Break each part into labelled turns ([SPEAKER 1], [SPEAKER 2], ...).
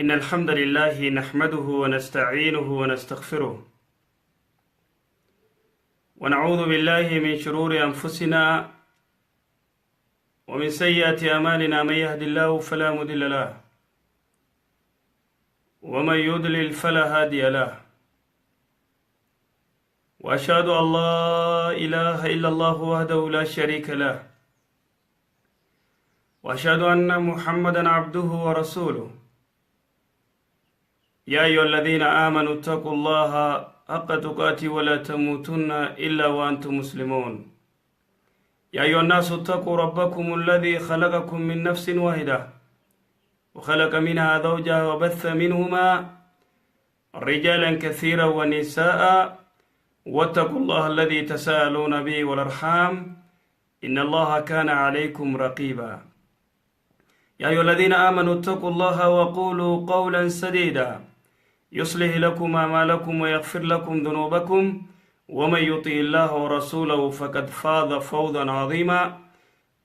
[SPEAKER 1] إن الحمد لله نحمده ونستعينه ونستغفره ونعوذ بالله من شرور أنفسنا ومن سيئات أعمالنا. من يهد الله فلا مضل له ومن يضلل فلا هادي له وأشهد أن لا إله إلا الله وحده لا شريك له وأشهد أن محمدا عبده ورسوله. يا أيها الذين آمنوا اتقوا الله حق تقاته ولا تموتن إلا وأنتم مسلمون. يا أيها الناس اتقوا ربكم الذي خلقكم من نفس واحدة وخلق منها زوجها وبث منهما رجالا كثيرا ونساء واتقوا الله الذي تساءلون به والأرحام إن الله كان عليكم رقيبا. يا أيها الذين آمنوا اتقوا الله وقولوا قولا سديدا يصلح لكم أعمالكم ويغفر لكم ذنوبكم ومن يطع الله ورسوله فقد فاز فوزا عظيما.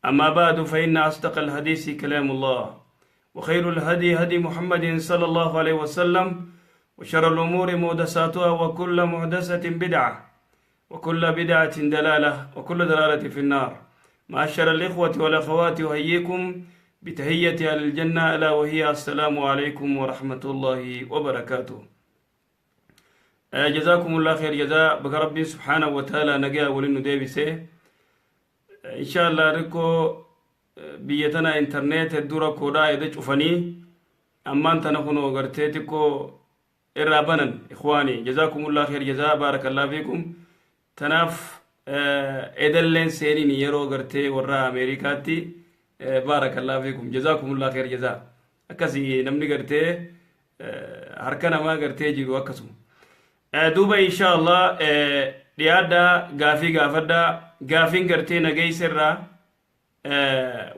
[SPEAKER 1] أما بعد فإن أصدق الحديث كلام الله وخير الهدي هدي محمد صلى الله عليه وسلم وشر الأمور محدثاتها وكل محدثة بدعة وكل بدعة دلالة وكل دلالة في النار. معاشر الإخوة والأخوات أحييكم بتحية أهل الجنة ألا وهي السلام عليكم ورحمة الله وبركاته. جزاكم الله خير جزاء بك ربي سبحانه وتعالى نجا ولنو ديبسه إن شاء الله ركو بيتنا إنترنت الدورة كودا يدج أفني أما أنت نخنو غرتيتكو إرابنا إخواني جزاكم الله خير جزاء بارك الله فيكم. تناف إدلين سيرين يرو غرتي ورا أمريكاتي بارك الله فيكم جزاكم الله خير جزاء. أكسي نمني غرتي هركنا ما غرتي جيرو أكسو دوبا إن شاء الله ريادا غافي غافدا غافين غرتي نغي سرا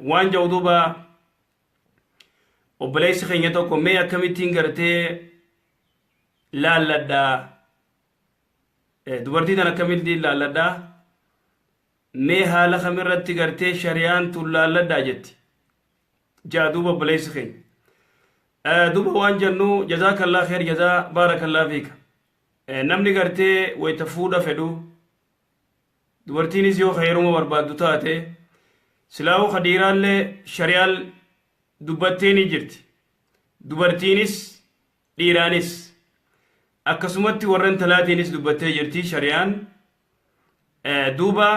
[SPEAKER 1] وان جو دوبا وبليس خينيتو كومي كميتين غرتي لا لدا دوبرتي دنا كميل دي لا لدا مي حال خمرتي غرتي شريان تولا لدا جتي جا دوبا بليس خين دوبا وان جنو جزاك الله خير جزاء بارك الله فيك. namni gartee wayta fuudha fedhu dubartiinis yoo heeruma barbaaddu taate silaawu khadiiraallee shari'aal dubbattee ni jirti. dubartiinis dhiiraanis akkasumatti warran talaatiinis dubbattee jirti shari'aan. duuba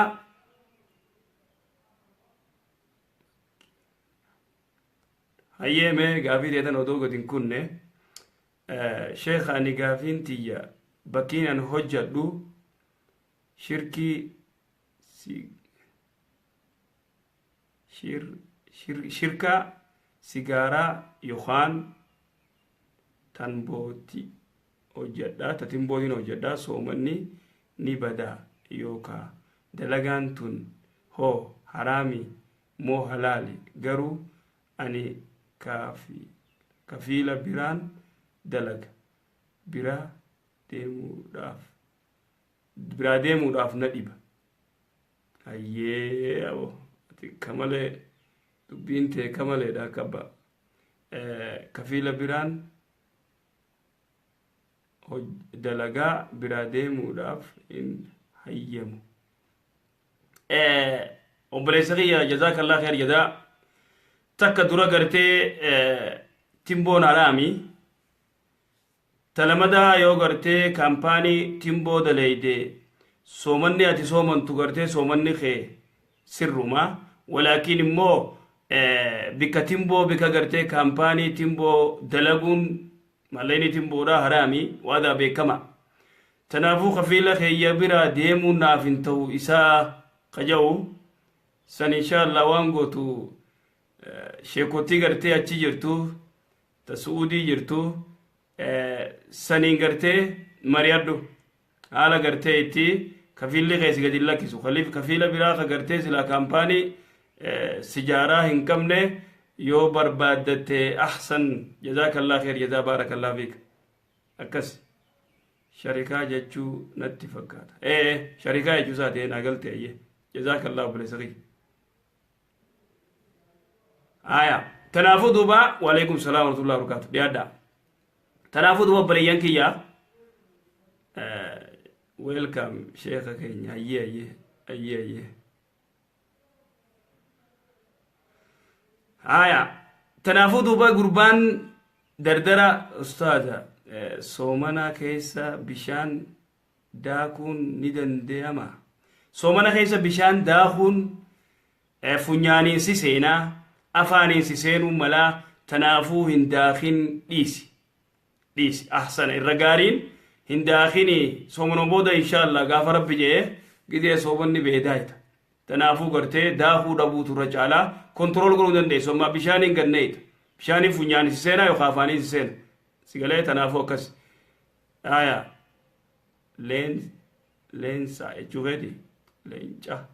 [SPEAKER 1] hayyeeme gaafii teetan odoo godin kunne sheekh ani gaafiin tiyya bakkiin an hojjadhu shirka sigaaraa yookaan tanbooti hojjadha tatinbootiin hojjadha soomanni ni badaa yookaan dalagaan tun hoo haraami moo halaali garuu ani kafiila biraan dalaga biraa deemuudhaaf na dhiba. hayyee kamalee dubbiin tee kamaleedha kabba kafiila biraan dalagaa biraa deemuudhaaf hin hayyamu. obboleessa kiyya jazaakallah khair jazaa takka dura gartee timboon haraami talamada yoo gartee kaampaanii timboo daleyde soomanni ati soomantu gartee soomanni kee sirruma walaakin immoo bika timboo bika gartee kaampaanii timboo dalaguun mallayni timboodha haraami waadaa beekama. tanaafuu kafiila keeyya biraa deemuun naaf hin ta'u isaa qaja'u san inshaallah waan gootu sheekotii gartee achi jirtu ta su'uudii jirtu saniin gartee mari'adhu haala gartee itti kafiilli keesi gadi lakkisu kafiila biraa ka gartee silaa kaampaanii sijaaraa hin qabne yoo barbaaddatte ahsan jazaakallah khair jazaa baarakallah fiik. akkas sharikaa jechuu natti fakkaata sharikaa jechuu isaati naa galte ayye jazaakallah buleesaqi aya تنافو دوبا وعليكم السلام ورحمة الله وبركاته ديادا تنافود وبريان كيا ويلكم شيخ كينيا أيه آية تنافود وبقربان دردرة أستاذة صومنا كيسا بشان داكون ندن ديما صومنا كيسا بشان داكون فنيانين سيسينا أفانين سيسينو ملا تنافو هنداخين ديس أحسن الرجارين هنداخيني صومنا بودا إن شاء الله غافر بجيه قدي صومني بهداية تنافو قرتي داخو دبوت الرجالة كنترول قرودن دي صوما بشانين قرنيت بشانين فنيانين سيسينا يخافانين سيسينا سيقالي تنافو كس آية لينسا اجوغدي لينجا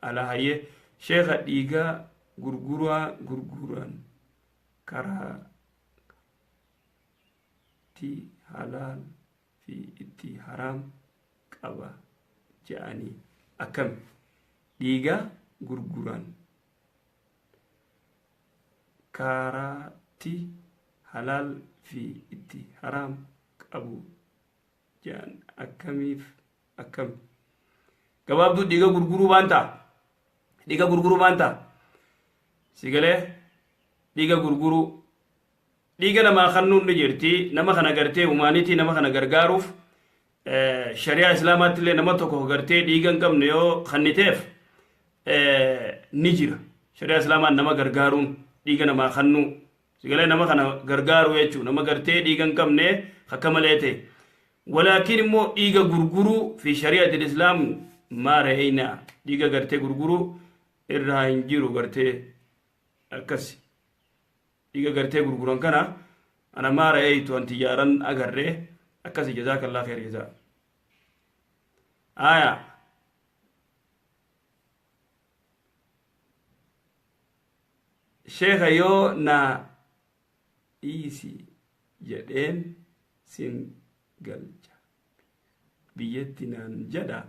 [SPEAKER 1] على هاي شيخ ديغا غرغوران كرا تي حلال في اتي حرام قبا جاني أكم ديغا غرغوران كرا تي حلال في اتي حرام قبو جان أكم gabaabduu dhiiga gurguruu baanta sigalee dhiiga gurguruu dhiiga namaa kannuun ni jirti nama kana gartee humaanitii nama kana gargaaruuf shari'aa islaamaatti illee nama tokko gartee dhiiga hin qabne yoo kanniteef ni jira shari'aa islaamaan nama gargaaruun dhiiga namaa kannuu sigalee nama kana gargaaru jechuun nama gartee dhiiga hin qabne akka malee ta'e walaakiin immoo dhiiga gurguruu fi shari'aa islaam ما رأينا ديجا قرتي غرغرو الرهين جيرو قرتي الكسي ديجا قرتي غرغرون كنا أنا ما رأيت أن تجارن أجره الكسي جزاك الله خير جزاء شيخ يو نا إيسي جدين سين قلجا بيتنا جدا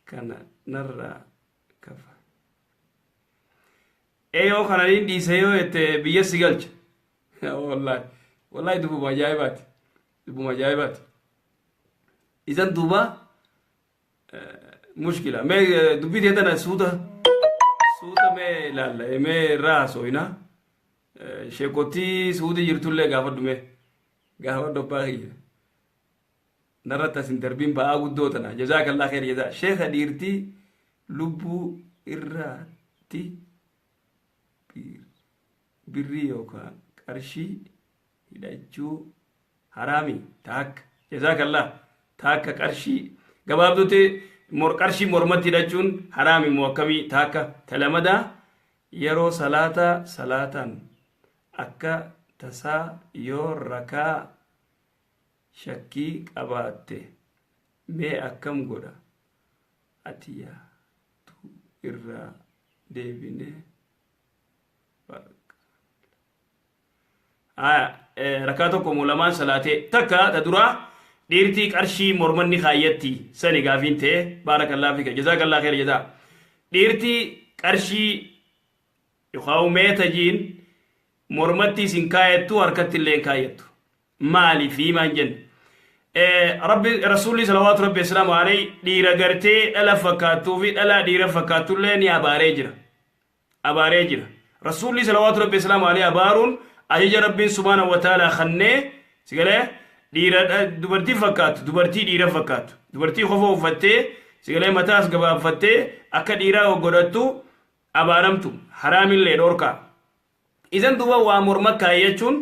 [SPEAKER 1] كان نرى كفا ايو خنانين دي سيو بيا سيغلج والله دبو مجايبات اذن دوبا مشكلة ما دبي تيتنا سودا ما لا ما راسو هنا شيكوتي سودي يرتول لي غافر دباغي نرتا سنتربين باغو دوتنا جزاك الله خير جزاء شيخ ديرتي لبو إراتي بريو كان كرشي يدجو حرامي تاك جزاك الله تاك كرشي قبابدوتي كرشي مرمتي دجون حرامي موكمي تاك تلمدا يرو صلاة أكا تسا يور ركا shakkii qabaatte mee akkam godha atiyaa tu irraa deebine rakaa tokko mulamaan salaatee takka ta duraa dhiirtii qarshii mormanni kaayyatti sani gaafiin ta'e baarakallaa fika jazaakallah khair jazaa dhiirtii qarshii yookaan meetajiin mormatti sin kaayattu harkatti illee kaayattu maali fi maan jenna ربي رسولي صلوات ربي السلام عليه ديرا غرتي دلا فكاتو في دلا ديرا فكاتو لني اباريجرا رسولي صلوات ربي السلام عليه ابارون اجي ربي سبحانه وتعالى خنه سيغله ديرا دبرتي فكاتو دبرتي ديرا فكاتو دبرتي خوفو فتي سيغله متاس غبا فتي اكا ديرا وغدتو ابارمتو حرام اللي دوركا اذن دوا وامر مكه يچون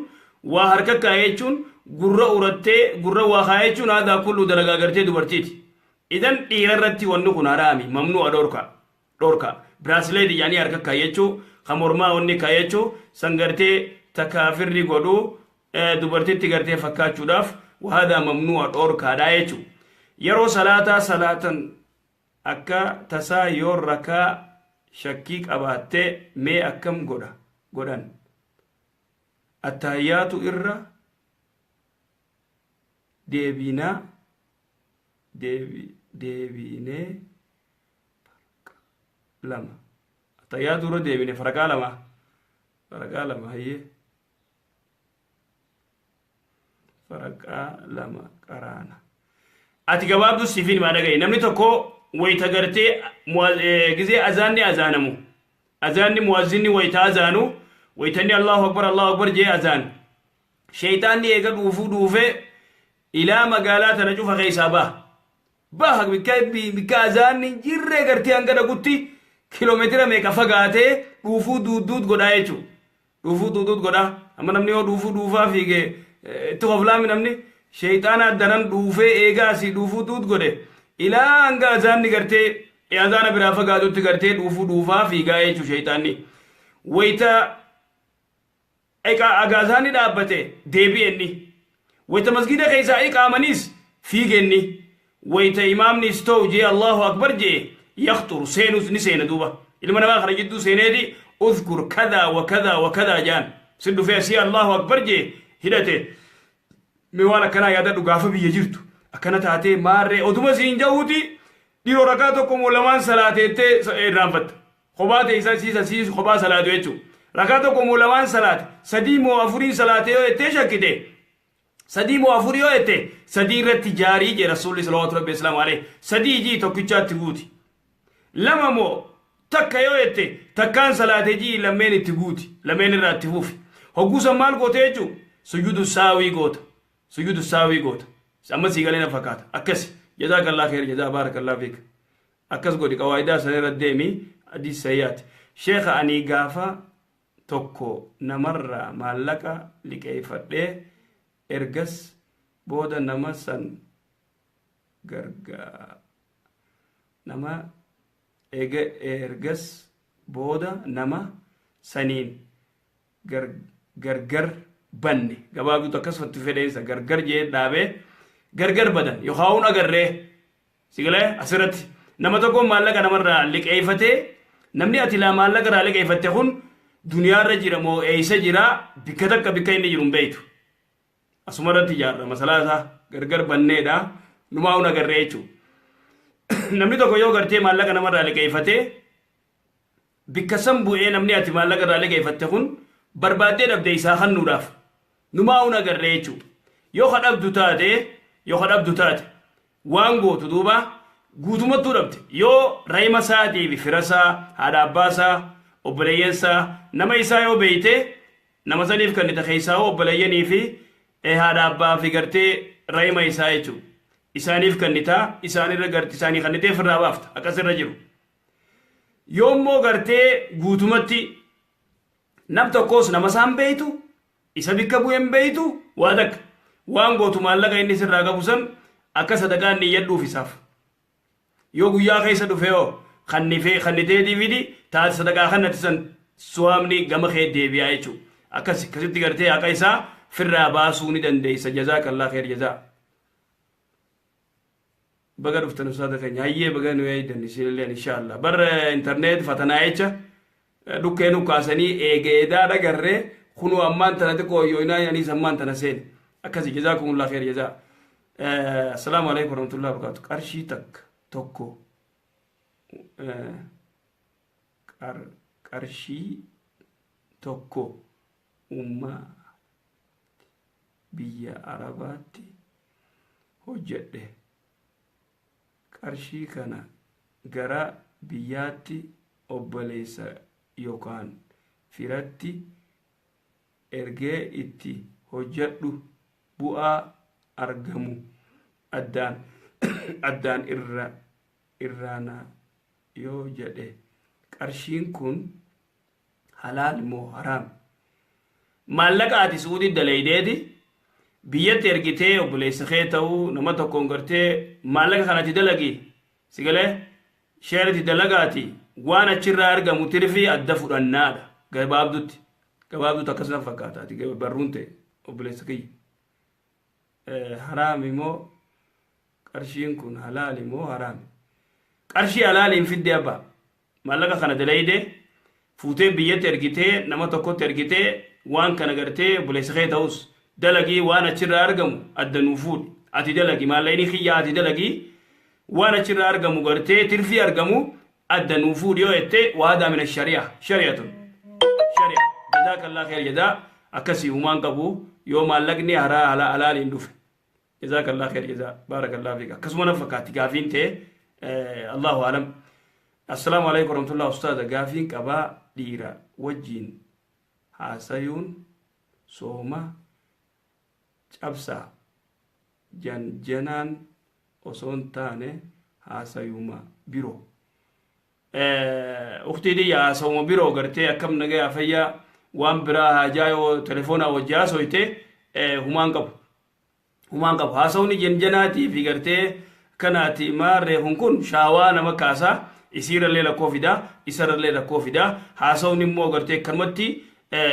[SPEAKER 1] وحركه كايچون gurra uratte gurra waa kaayechuun aadaa kullu dalagaa gartee dubartiiti idan dhiira irratti wanni kun haraami mamnu'a dhorka braasleedi yaanii harka kaayechuu kamormaa wanni kaayechuu san gartee takaafirri godhuu dubartitti gartee fakkaachuudhaaf waadaa mamnu'a dhorkaadhaa jechuu yeroo salaatan akka tasaa yoo rakaa shakkii qabaattee mee akkam godhan attahiyyaatu irra deebine lama attahiyyaatu irra deebine farakaa lama hayye فرقا لما قرانا ati gabaabdu sifin ma dhagay namni tokko wayta gartee gize azanni muazzinni wayta azanu waytani Allahu akbar je azan shaytaanni eega dhuufe ila magaalata na cufa keysaba bah bika azanni jirre gartee hanga dhagutti kilomeetira meeqa fagaate dhuufu duudduut godha jechu dhuufu duudduut godha amma namni yoo dhuufaa fiige itti hoflaami namni shaytaana danan dhuufe eega si dhuufu duut godhe ila hanga azanni gartee azana biraa fagaatutti gartee dhuufaa fiigaa jechu shaytaanni wayta eka agazani dhaabbate deebi'enni wayta masgida keessa iqaamanis fiigenni wayta imaamnis ta'u jee Allahu akbar jee يخطر سينوس نسينا دوبا إلما نما خرجتو سينادي اذكر كذا وكذا وكذا جان سندو فيها سي الله أكبر جي هدته ميوانا كنا يادا دقافة بيجيرتو أكنا تاتي ماري أدوما سين جاوتي ديرو ركاتكم ولمان صلاة تي رانفت خبات إيسا سيس خبات صلاة ويتو ركاتكم ولمان صلاة سديمو أفورين صلاة يو شكته سديمو أفوري يو سدي رتجاري جي رسول الله صلى الله عليه وسلم عليه سدي جي توكيشات تغوتي لما مو تكا يويتي تكان صلاة جي لمن تغوتي لمن راتفوفي هقوسا مال قوتيجو سجود الساوي قوت سأما سيغالينا فكات أكسي جزاك الله خير جزاك بارك الله فيك أكس قولي قوائدا سنير الديمي أدي سيات شيخ أني غافا توكو نمر مالكا لكيفت ليه إرغس بودا نمسن غرغا نما ergas booda nama saniin gargar banne gabaabdu akkasumatti fedheensa gargar jee dhaabee gargar badan yookaan agarree sigalee asirratti nama tokko maallaqa namarraa liqeeffatee namni ati laa maallaqa irraa liqeeffatte kun duniyaarra jira moo eeysa jira bikka takka bikka inni jiru hin beeytu asumarratti jaarra masalaa isaa gargar banneedha numaa agarree jechuudha. namni tokko yoo gartee maallaqa namarraa liqeeffatee bikka san bu'ee namni ati maallaqa irraa liqeeffatte kun barbaaddee dhabde isaa hannuudhaaf numaa agarree jechuudha. yoo kadhabdu taate waan gootu duuba guutumattuu dhabde yoo rayma isaatii fi firasaa haadha abbaasaa obboleeyyansaa nama isaa yoo beeyte nama saniif kan itti keessaa obboleeyyanii fi haadha abbaa fi gartee rayma isaa jechuudha. isaaniif kannitaa isaanirra garti isaanii kannitee firraa baafta akkasirra jiru yoommoo gartee guutumatti nam tokkos nama isaan beeytu isa bikka bu'een beeytu waa takka waan gootu maallaqa inni sirraa qabu san akka sadaqaan niyyadhuuf isaaf yoo guyyaa keessa dhufe yoo kannitee diividi taate sadaqaa kannati san suwaamni gama kee deebi'aa jechuudha akkasitti gartee akka isaa firraa baasuu ni dandeessa jazaakallaa kheer jazaa بقدر في تنسات كنيا هي بقدر نويد نسيل إن شاء الله بر إنترنت فتنايتش دكانو كاسني إجدا دا قرر خنو أمان تناتكو يوينا يعني زمان تناسين أكاسي جزاكم الله خير جزاء السلام عليكم ورحمة الله وبركاته كارشي تك توكو كارشي توكو أمة بيا عرباتي هجده qarshii kana gara biyyaatti obboleessa yookaan firatti ergee itti hojjedhu bu'aa argamu addaan irraana yoo jedhe qarshiin kun halaal moo haraam maallaqa ati suudii dalaydeeti biyyatti ergitee obboleessa kee ta'uu nama tokkoon gartee maallaqa kanatti dalagi sigalee sheerati dalagaati waan achirraa argamu tirfii adda fudhannaadha gabaabdutti akkasuma fakkaataati barruun ta'e obboleessa kiyya haraami moo qarshiin kun halaali moo haraami qarshii halaaliin fidde abbaa maallaqa kana dalayde fuutee biyyatti ergitee nama tokkotti ergitee waan kana gartee obboleessa kee ta'us dalagi waan achirraa argamu adda nuufuud ati dalagi maallayni xiyyaa ati dalagi waan achirraa argamu gartee tirfii argamu adda nuufuud yoo ette waadaa min shari'atun shari'a jazaakallah kheer jazaa akkasii humaan qabu يوم اللقني هرا على الاندوف جزاك الله خير جزاء بارك الله فيك كسمنا فكاتي قافين تي الله اعلم السلام عليكم ورحمه الله استاذ قافين كبا ديرا وجين حاسيون سوما cabsa janjanaan osoo hin taane haasayuma biroo ukhtiidii haasawuma biroo gartee akkam nagaya fayyaa waan biraa haajaa yoo telefoonaa wajjii haasoyte humaan qabu haasawni janjanaatii fi gartee kanaati maarree kun shaawaa nama kaasaa isiirallee lakkoo fidaa isarallee lakkoo fidaa haasawni immoo gartee kanumatti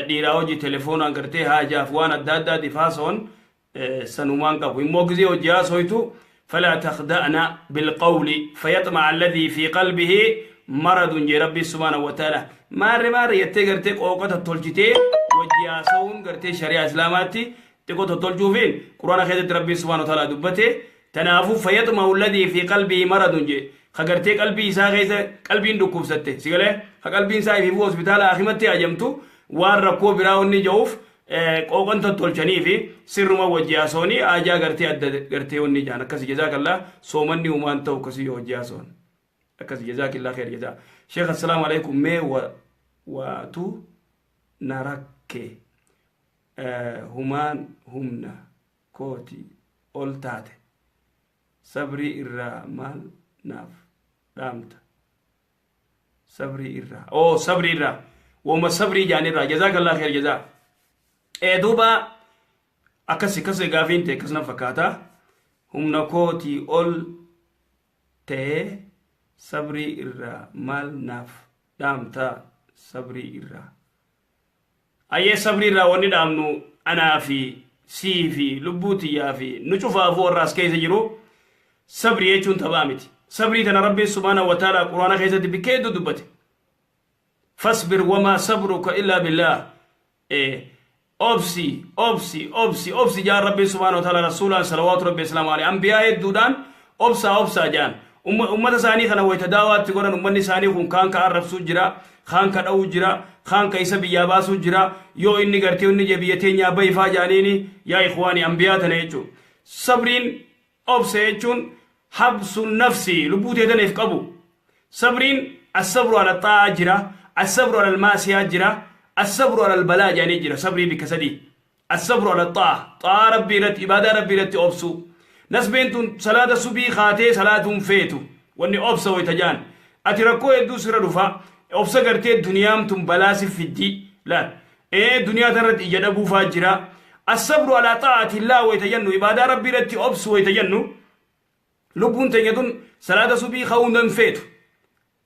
[SPEAKER 1] dhiiraa hojii telefoonaan gartee haajaaf waan adda addaatiif haasawan سنومان قبو موكزي وجاسويتو فلا تخدعنا بالقول فيطمع الذي في قلبه مرض جي ربي سبحانه وتعالى مار يتغرتك اوقات التولجتي وجاسون غرتي شريعه اسلاماتي تكو تولجو فين قران خيدت ربي سبحانه وتعالى دبته تنافو فيطمع الذي في قلبه مرض جي خغرتي قلبي سا غيث قلبي ندكوب سته سيغله قلبي سا في هوسبيتال اخمتي اجمتو واركو براوني جوف قوقنت تولچني في سرما وجياسوني اجا غرتي غرتي وني جان كس جزاك الله سومني ومان تو كسي وجياسون كس جزاك الله خير جزاء شيخ السلام عليكم مي واتو نرك همان همنا كوتي اولتات صبري الرمال ناف دامت صبري الرا او صبري الرا وما صبري جاني الرا جزاك الله خير جزاء دوبا akasi gaafinte kasna fakata humna kooti ol te sabri irra mal naf damta sabri irra aye sabri irra woni damnu ana fi sifi lubuti ya fi nuchufa fo ras kayse jiru sabri yechun tabamiti sabri tana rabbi subhanahu wa ta'ala qur'ana kayse bikedu dubati fasbir wama sabruka illa billah أبسي جاء ربي سبحانه وتعالى رسولا صلوات ربي السلام عليه أنبياء الدودان أبسا جان أمة ثاني خنا ويتداوى تقولن أمة ثاني هم كان كعرف سجرا خان كداو جرا خان كيس بيابا سجرا يو إني قرتي إني جبيتين يا بي فاجانيني يا إخواني أنبياء تنيجو صبرين أبسيجون حبس النفس لبوتي تنيف قبو صبرين الصبر على الطاعة جرا الصبر على المعصية جرا الصبر على البلاء يعني جرا صبري بكسدي الصبر على طاعة ربي رت عبادة ربي رت أبسو ناس بنتون صلاة صبي خاتي صلاة فيتو واني أبسو ويتجان أتركو يدو سر رفا أبسا قرتي الدنيا متم بلاسي في الدي لا دنيا ترد إجادبو فاجرا الصبر على طاعة الله ويتجنو عبادة ربي رت أبسو ويتجنو لبون تنيدون صلاة صبي خاوندن فيتو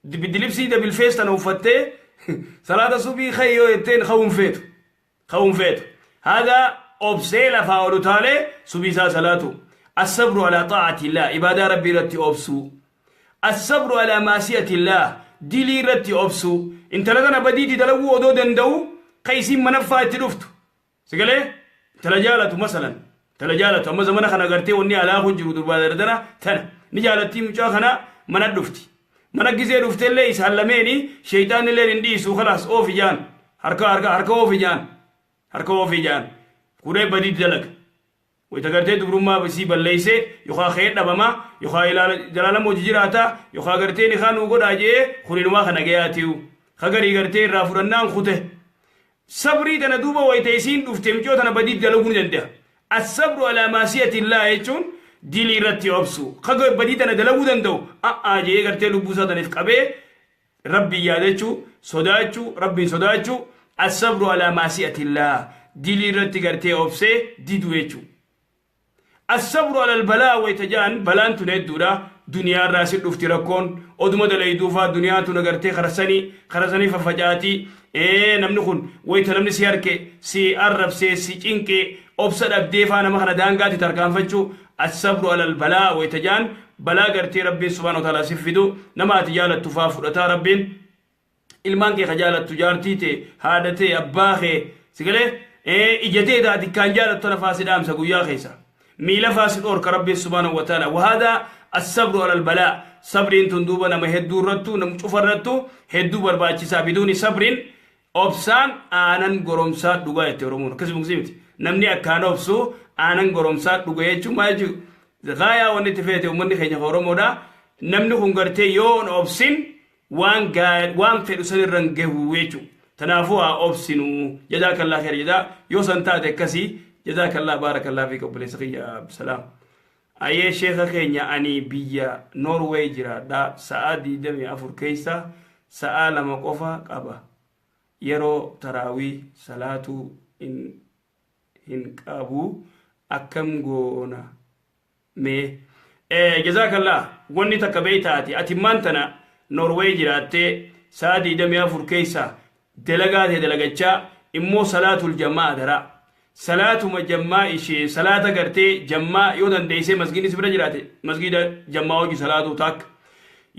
[SPEAKER 1] بدلبسي ده بالفيس تنوفتي صلاة صبي خيو يتين خوم فيتو هذا أبسيل فاولو تالي صبي صلاته الصبر على طاعة الله عبادة ربي رتي أبسو الصبر على معصية الله ديلي رتي أبسو انت لدنا بديتي تلو ودو دندو قيسين منفع تلفتو سيقالي تلجالتو مثلا أما زمانا خنا قرتي وني على خجر ودربا دردنا تنا نجالتي مجاخنا من الدفتي من الجزير دفتي اللي يسهلميني شيطان اللي نديسو خلاص أوفي جان حركة أوفي جان كوري بديت دلك ويتغرتي دبرما بسيب الليسي يخا خير دبما يخا إلى جلال موججراتا يخا غرتي نخان وقود آجي خورين واخا نغياتيو خغري غرتي رافرنان خوته صبري تندوبا ويتيسين دفتمجو تنا بديت دلوكن جنده الصبر على معصية الله يجون ديلي رتي أبسو خغر بديت ندلو دندو آجي غرتي لبوسا تنفقبه ربي يادچو صداچو ربي صداچو الصبر على معصية الله ديلي رتي غرتي أبسي ديدو يجو الصبر على البلاء ويتجان بلان تندورا دنيا راسل افتراكون ادمد ليدوفا دنيا تنغرتي خرسني ففجاتي نمنخون ويتنمني سياركي سي عرب سي چنكي ابسد ابديفا نمخنا دانغاتي تركان فجو الصبر على البلاء ويتجان بلا غرتي ربي سبحانه وتعالى سفدو نما تجالت تفافرتا ربين ilmanke khajalat tujartite hadate abbaxe sigale ijete da dikkan jalat tona fasidam sa guya khisa ميلا فاسد اور كرب سبحانه وتعالى وهذا الصبر على البلاء صبر تندوبا نما هدو رتو نم چفرتو هدو برباچسا بدون صبر اوبسان انن غرومسا دوغا يترمون كسب مزيمت namni akkaan obsu aanan goromsaa dhuga jechuun maal jechuudha gaayaa wanni itti feete uummanni keenya Oromoodha namni kun gartee yoo obsin waan fedhu sanirra hin gahu jechuudha tanaafuu haa obsinu jazaakallah khair jazaa yoo san taate akkasii jazaakallah baarakallah fi qobboleessa kiyya Abdusalaam ayee sheekha keenya ani biyya Norway jiraadha sa'a 24 keessa sa'a 2 qofa qaba yeroo taraawii salaatu hin qabu akkam goona mee jazakallah wanni takka beeytaati ati maantana Norway jiraattee sa'a 24 keessa dalagaate dalagachaa immoo salaatul jamaa dara salaatuma jamaa ishee salaata gartee jamaa yoo dandeessee masgiidni sibira jiraate masgiida jamaa hojii salaatu takka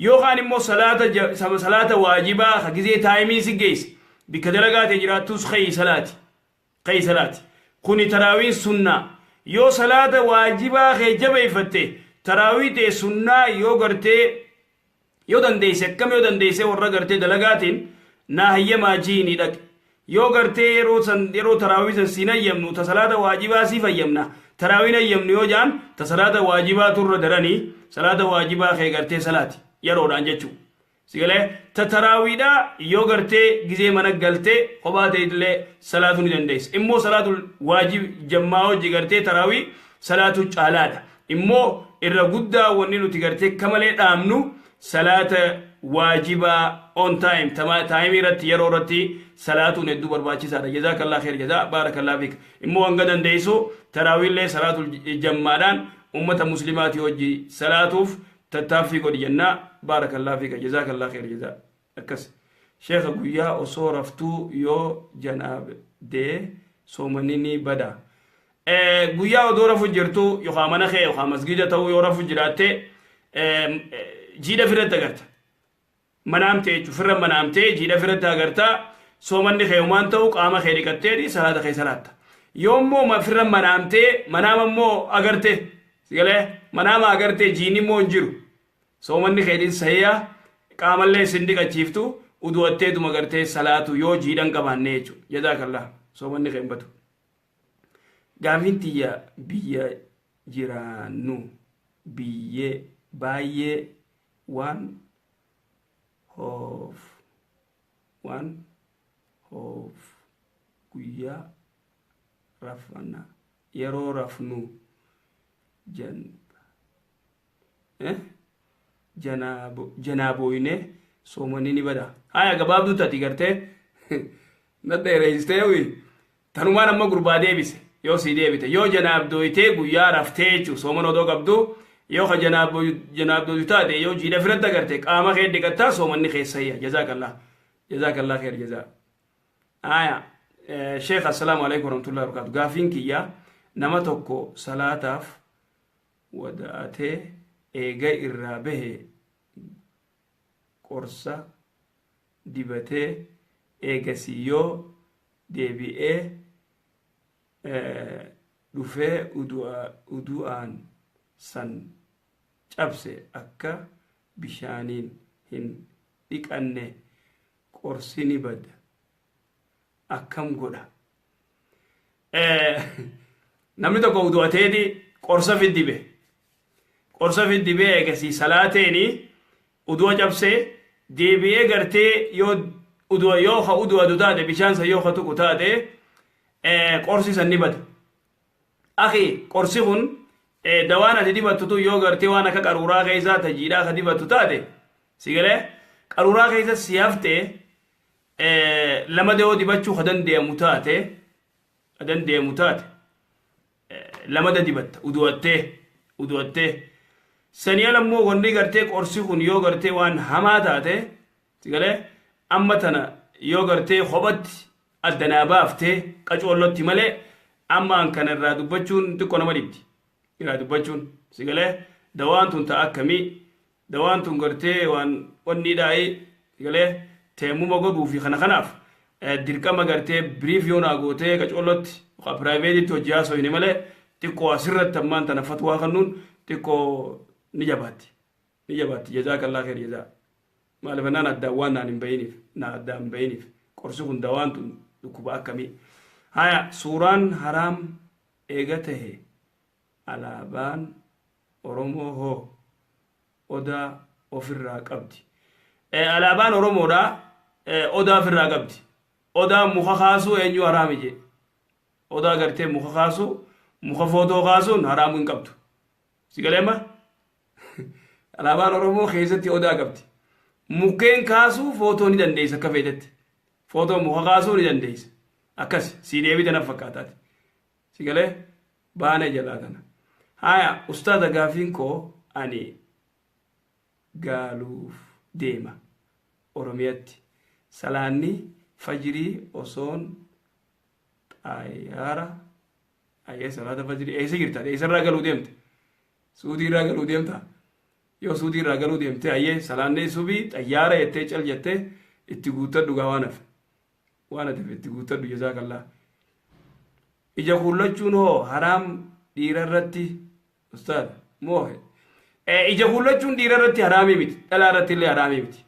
[SPEAKER 1] yookaan immoo salaata waajibaa hagizee taayimii si geesse bika dalagaate jiraattus khayyi salaati kuni taraawiin sunnaa yoo salaata waajibaa kee jabeeffatte taraawii ta'e sunnaa yoo gartee yoo dandeesse akkam yoo dandeesse warra gartee dalagaatiin naa hayyamaa jiini dhaqe yoo gartee yeroo taraawii san siin hayyamnu ta salaata waajibaa siif hayyamna taraawiin hayyamnu yoo jaan ta salaata waajibaa turra daranii salaata waajibaa kee gartee salaati yeroodhaan jechuu sigalee ta taraawiidha yoo gartee gizee mana galtee kophaa ta'e illee salaatuu ni dandeessa immoo salaatul waajib jammaa hojii gartee taraawii salaatu caalaadha immoo irra guddaa wanni nuti gartee kamalee dhaamnu salaata waajibaa on time taayimii irratti yeroo irratti salaatuun hedduu barbaachisaadha jazaakallah khair jazaa baarakallah fik immoo hanga dandeessu taraawiillee salaatul jammaadhaan ummata muslimaatii hojii salaatuuf tattaaffii godhi jennaa baarakallah fik jazaakallah khair jazaa akkas sheekha guyyaa osoo raftuu yoo janaabdee soomanni bada guyyaa odoo rafu jirtu yookaan mana kee yookaan masgiida ta'uu yoo rafu jiraatte jiidha firratti agarta manaamtee jechuun firra manaamtee jiidha firratti agarta soomanni kee waan ta'u qaama kee dhiqatteeti salaata kee salaatta yoo immoo firra manaamtee manaama immoo agarte sigalee manaama agarte jiini immoo hin jiru soomanni keetiin sayyaa qaamallee isin dhiqachiiftu uduwatteetuma agartee salaatu yoo jiidhan qabaanne jechuudha jazaakallah soomanni kee hin batu gaafiin tiyya biyya jiraannu baay'ee waan hoof guyyaa rafana yeroo rafnu janaaboyne soomani ni bada haya gabaabdu tati gartee nadheereystee wi tanumaan amma gurbaa deebise yoo sii deebite yoo janaabdoytee guyyaa raftee jechuun sooman odoo qabdu yoo ka janaabdoytu taate yoo jiidha firatti agarte qaama kee dhiqattaa soomanni keessayya jazaakallah khair jazaa haya sheekh assalaamu alaikum warahmatullahi wabarakatuh gaafiin kiyya nama tokko salaataaf wadaatee eega irraa bahe qorsa dibatee eegasii yoo deebi'ee dhufee udu'aan san cabse akka bishaaniin hin dhiqanne qorsi ni bada akkam godha namni tokko udu'ateeti qorsa fiddibe eegasii salaateeni udu'a cabsee deebi'ee gartee yoo udu'a taate bishaan san yoo ka tuqu taate qorsi san ni bada akhi qorsi kun dawaan ati dibattutu yoo gartee waan akka qaruuraa keessaa tajiidhaa ka dibattu taate sigalee qaruuraa keessa si haftee lama yoo dibachuu ka dandeemu taate lamada dibatta udu'attee sanii alammoo wanni gartee qorsi kun yoo gartee waan hamaa taate sigalee amma tana yoo gartee kophatti addanaa baaftee qacoollotti malee amma an kana irraa dubbachuun xiqqoo nama dhibdi irraa dubbachuun sigalee dawaan tun ta'a akkamii dawaan tun gartee waan wanni dhaa'ee sigalee teemmuma godhuu fi kanaaf dirqama gartee biriif yoo naa gootee qacoollotti piraayiveetitti hojii haasoo hin malee xiqqoo asirratti ammaan tana fatwaa kannuun xiqqoo ni jabaatti jazaakallah khair jazaa maaliif naan addaan waan naan hin bayiniif qorsi kun dawaan tun dhukkuba akkamii haya suuraan haraam eega tahe alaabaan oromoo hoo odaa ofirraa qabdi alaabaan oromoodha odaa ofirraa qabdi odaa muka kaasuu eenyu haraami jedhe odaa gartee muka kaasuu muka footoo kaasuun haraamu hin qabdu sigaleema alaabaan oromoo keessatti odaa qabdi mukkeen kaasuu footoo ni dandeessa akka feetetti footoo muka kaasuu ni dandeessa akkas si deebite na fakkaataati sigalee baana jalaa kana haya ustaada gaafiin koo ani gaaluuf deema oromiyatti salaanni fajrii osoon xayyaara ayee salaata fajrii eessa jirta eessarraa galuu deemte suudii irraa galuu deemta yoo suudii irraa galuu deemte ayee salaanni subii xayyaara jettee cal jettee itti guuttadhu gaa waan hafe itti guuttadhu jazaakallaa ija kuullachuun hoo haraam dhiira irratti ustaad moohe ija kuullachuun dhiira irratti haraamii miti dhalaa irratti illee haraamii miti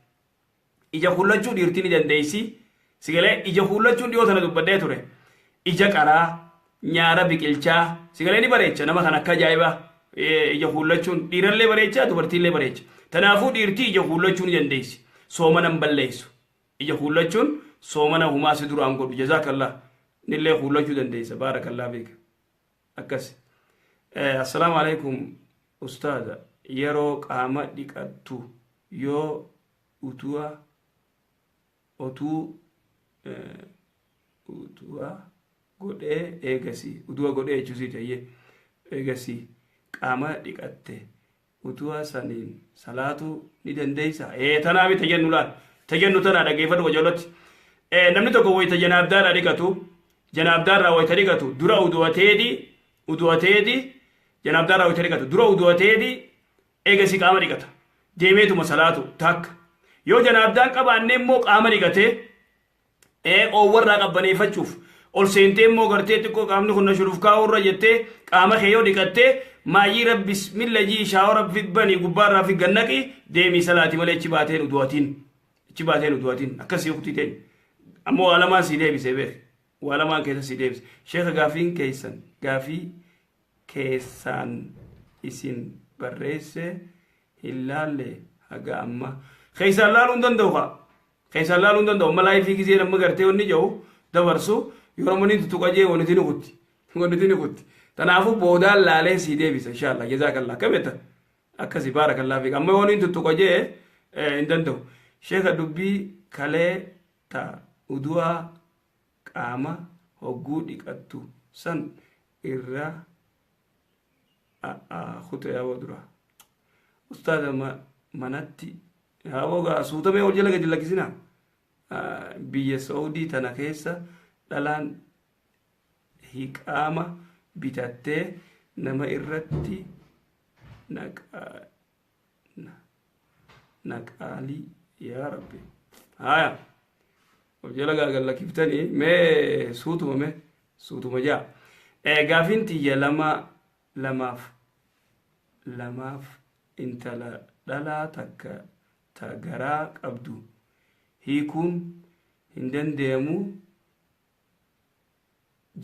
[SPEAKER 1] ija kuullachuu dhiirtii ni dandeessi sigalee ija kuullachuun dhiyoo tana dubbadhee ture ija qaraa nyaara biqilchaa sigalee ni bareecha nama kan akka ajaa'ibaa ija kuullachuun dhiirallee bareecha dubartiillee bareecha tanaafuu dhiirtii ija kuullachuu ni dandeessi soomana hin balleessu ija kuullachuun soomana humaasi duraan godhu jazaakallaa nillee kuullachuu dandeessa baarakallaa beeka akkas assalaamu alaikum ustaada yeroo qaama dhiqattu yoo otuu godhee eegasi utuwa godhee jechuusi ta'ee eegasi qaama dhiqatte utuwa saniin salaatu ni dandeessa tanaa miti tajennu laal tajennu tanaa dhageeffadhu wajalotti namni tokko wayita janaabdaadhaa dhiqatu janaabdaarraa wayita dhiqatu dura uduwateedi janaabdaarraa wayita dhiqatu dura uduwateedi eegasi qaama dhiqata deemeetuma salaatu takka yoo janaabdaan qabaanne immoo qaama dhiqatee oowwarraa qabbaneeffachuuf ol seentee immoo gartee xiqqoo qaamni kun na shuruuf kaa'urra jettee qaama kee yoo dhiqattee maayyii rabbi bismillajii shaawara fi banii gubbaarraa fi gannaqi deemii salaati malee ichi baateen uduwatiin akkasii kutii teenya ammoo waa lamaan sii deebisee beek waa lamaan keessa sii deebise sheekha gaafii keessaan isin barreesse hin laalle haga amma keessaan laaluu hin danda'u malaayi fi gisee namni gartee wanni jiru dabarsu yoo namni tuttuqajee wanti ni kutti tanaafuu boodaan laalee sii deebisa inshaallah jazaakallaa kabeta akkasii baarakallaa fi amma wanni tuttuqajee hin danda'u sheekha dubbii kalee ta'a udu'a qaama hogguu dhiqattu san irra kutee yaa'oo dura ustaada manatti haawoo suutamee ol jala gadi lakkisina biyya saudii tana keessa dhalaan hiqaama bitattee nama irratti naqaalii yaa rabbi haya ol jala gaagal lakkiftanii mee suutuma jaa gaafiin tiyya lamaaf intala dhalaa takka ta garaa qabdu hiikuun hin dandeemu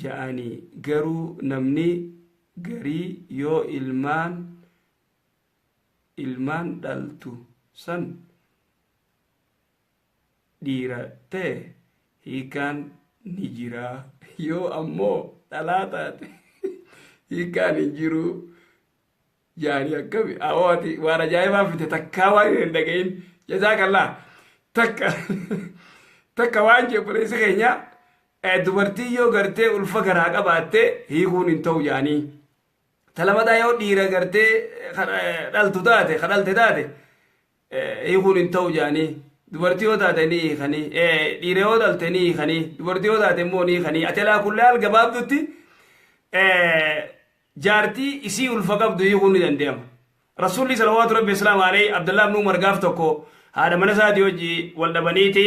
[SPEAKER 1] ja'anii garuu namni garii yoo ilmaan dhaltu san dhiira ta'e hiikaan ni jiraa yoo ammoo dhalaa taate hiikaan hin jiruu jaanii akkami awooti waan ajaa'ibaa fite takkaa waan hin dhagahin jazaakallaa takka waan jeebuleessi keenya dubartii yoo gartee ulfa garaa qabaattee hiikuun hin ta'u jaanii talamadaa yoo dhiira gartee dhaltu taate kadhalte taate hiikuun hin ta'u jaanii dubartii yoo taate ni hiikanii dhiira yoo dhalte ni hiikanii dubartii yoo taate immoo ni hiikanii ati alaa kullee al gabaabdutti jaartii isii ulfa qabdu hiikuun ni danda'ama rasuulli salawaatu rabbi islaam alayhi abdullah ibn umar gaaf tokko haadha mana isaati hojii wal dhabaniiti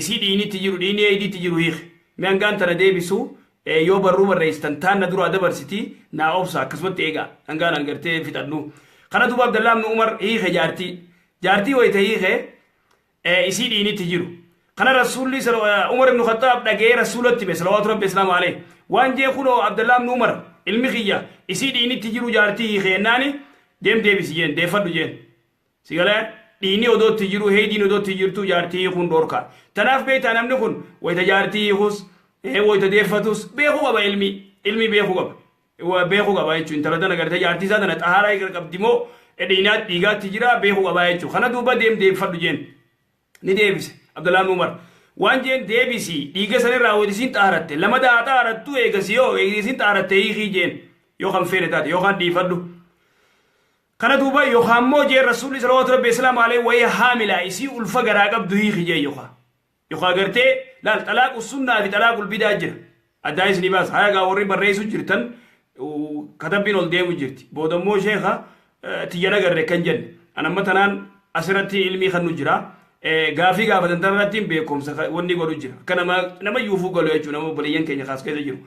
[SPEAKER 1] isii dhiinitti jiru dhiinii eeditti jiru hiike mi'angaan tana deebisu yoo barruu barreessitan taanna dura dabarsiti naa obsa akkasumatti eegaa hangaan angartee fixadhu kana duuba abdullah ibn umar hiike jaartii wayita hiike isii dhiinitti jiru kana rasulli umar ibn khattab dhagee rasulatti be salawatu rabbi islamu alayhi waan jee kuno abdullah ibn umar ilmi khiyya isi diini tijiru jaartii kheenani dem deebisi jeen deefadhu jeen sigale diini odoo tijiru heediin odoo tijirtu jaartii kun dorka tanaaf beeta namni kun wayta jaartii hus wayta deefatus beeku qaba ilmi beeku qaba wa beeku qaba jechuun intaladana agartee jaartii isaa tana xaharaa eegal qabdimoo diinaat dhiigaatti jira beeku qaba jechuun kana duuba deefadhu jeen ni deebise abdullah umar waan jeen deebisi dhiiga sanirraa wayisiin xaaratte lama daa xaarattu eegasi yoo eegisiin xaaratte hiikii jeen yoo kan feene taate yoo kan dhiifadhu kana duuba yookaan moo jeen rasuulli salawaatu rabbi islaamu alayhi wayya haamilaa isii ulfa garaa qabdu hiikii jeen yookaan gartee laal xalaaqu sunnaa fi xalaaqul bidaa jira addaa isinii baasa hayagaa warri barreessu jirtan katabbiin ol deemu jirti boodammoo sheeka tiyyana garre kan jenne anamma tanaan asirratti ilmii kan nu jira gaafii gaafatan tanarratti beekumsa wanni godhu jira akka nama yuufuu galu jechuudha nama obboleeyyan keenya kaas keessa jiru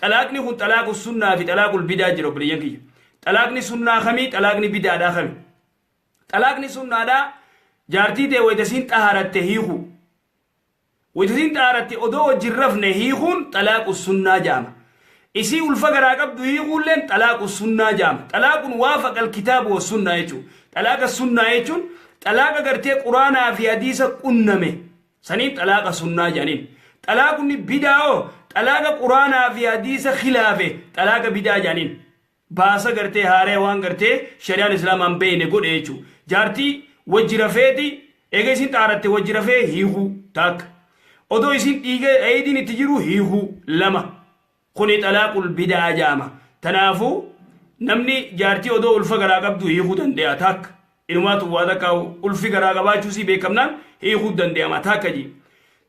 [SPEAKER 1] xalaaqni kun xalaaqu sunnaa fi xalaaqul bidaa jira obboleeyyan kiyya xalaaqni sunnaa kamii xalaaqni bidaadhaa kami xalaaqni sunnaadhaa jaartii ta'e wayitasiin xaaratte hiiku wayitasiin xaaratte odoo wajjin rafne hiikuun xalaaqu sunnaa jaama isii ulfa garaa qabdu hiikuulleen xalaaqu sunnaa jaama xalaaqun waafaqa alkitaabu wa sunnaa jechuudha xalaaqa sunnaa jechuun xalaaqa gartee quraanaa fi hadiisa qunname saniin xalaaqa sunnaa jedhaniin xalaaqni bidaa'oo xalaaqa quraanaa fi hadiisa khilaafe xalaaqa bidaa jedhaniin baasa gartee haaree waan gartee shari'aan islaamaan beeyne godhe jechuudha jaartii wajji rafeeti eega isin xaaratte wajji rafee hiikuu taakka odoo isin dhiiga eeyidiin itti jiru hiikuu lama kuni xalaaqul bidaa jaama tanaafuu namni jaartii odoo ulfa garaa qabdu hiikuu danda'a taakka inumaatu waa takka ulfi garaa qabaachuu si beekamnaan hiikuu danda'ama taakka ji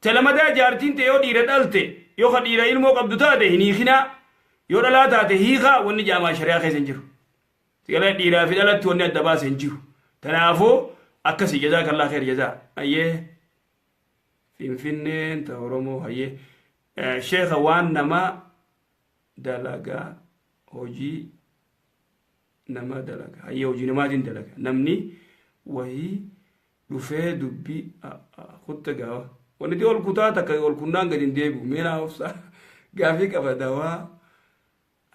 [SPEAKER 1] talamadaa jaartiin ta'e yoo dhiira dhalte yoo ka dhiira ilmoo qabdu taate hin hiikinaa yoo dhalaa taate hiikaa wanni jaamaa shari'aa keessa hin jiru sigala dhiiraa fi dhalatti wanni adda baase hin jiru tanaafuu akkasii jazaa kallaa kheer jazaa ayyee finfinneen ta oromoo hayyee sheeka waan nama dalagaa hojii nama dalaga hayyee hojii namaatiin dalaga namni wayii dhufee dubbii kutta gaawa wanni ol kutaa takka ol kunnaan gadi hin deebi'u meenaa ofsaa gaafii qaba dawaa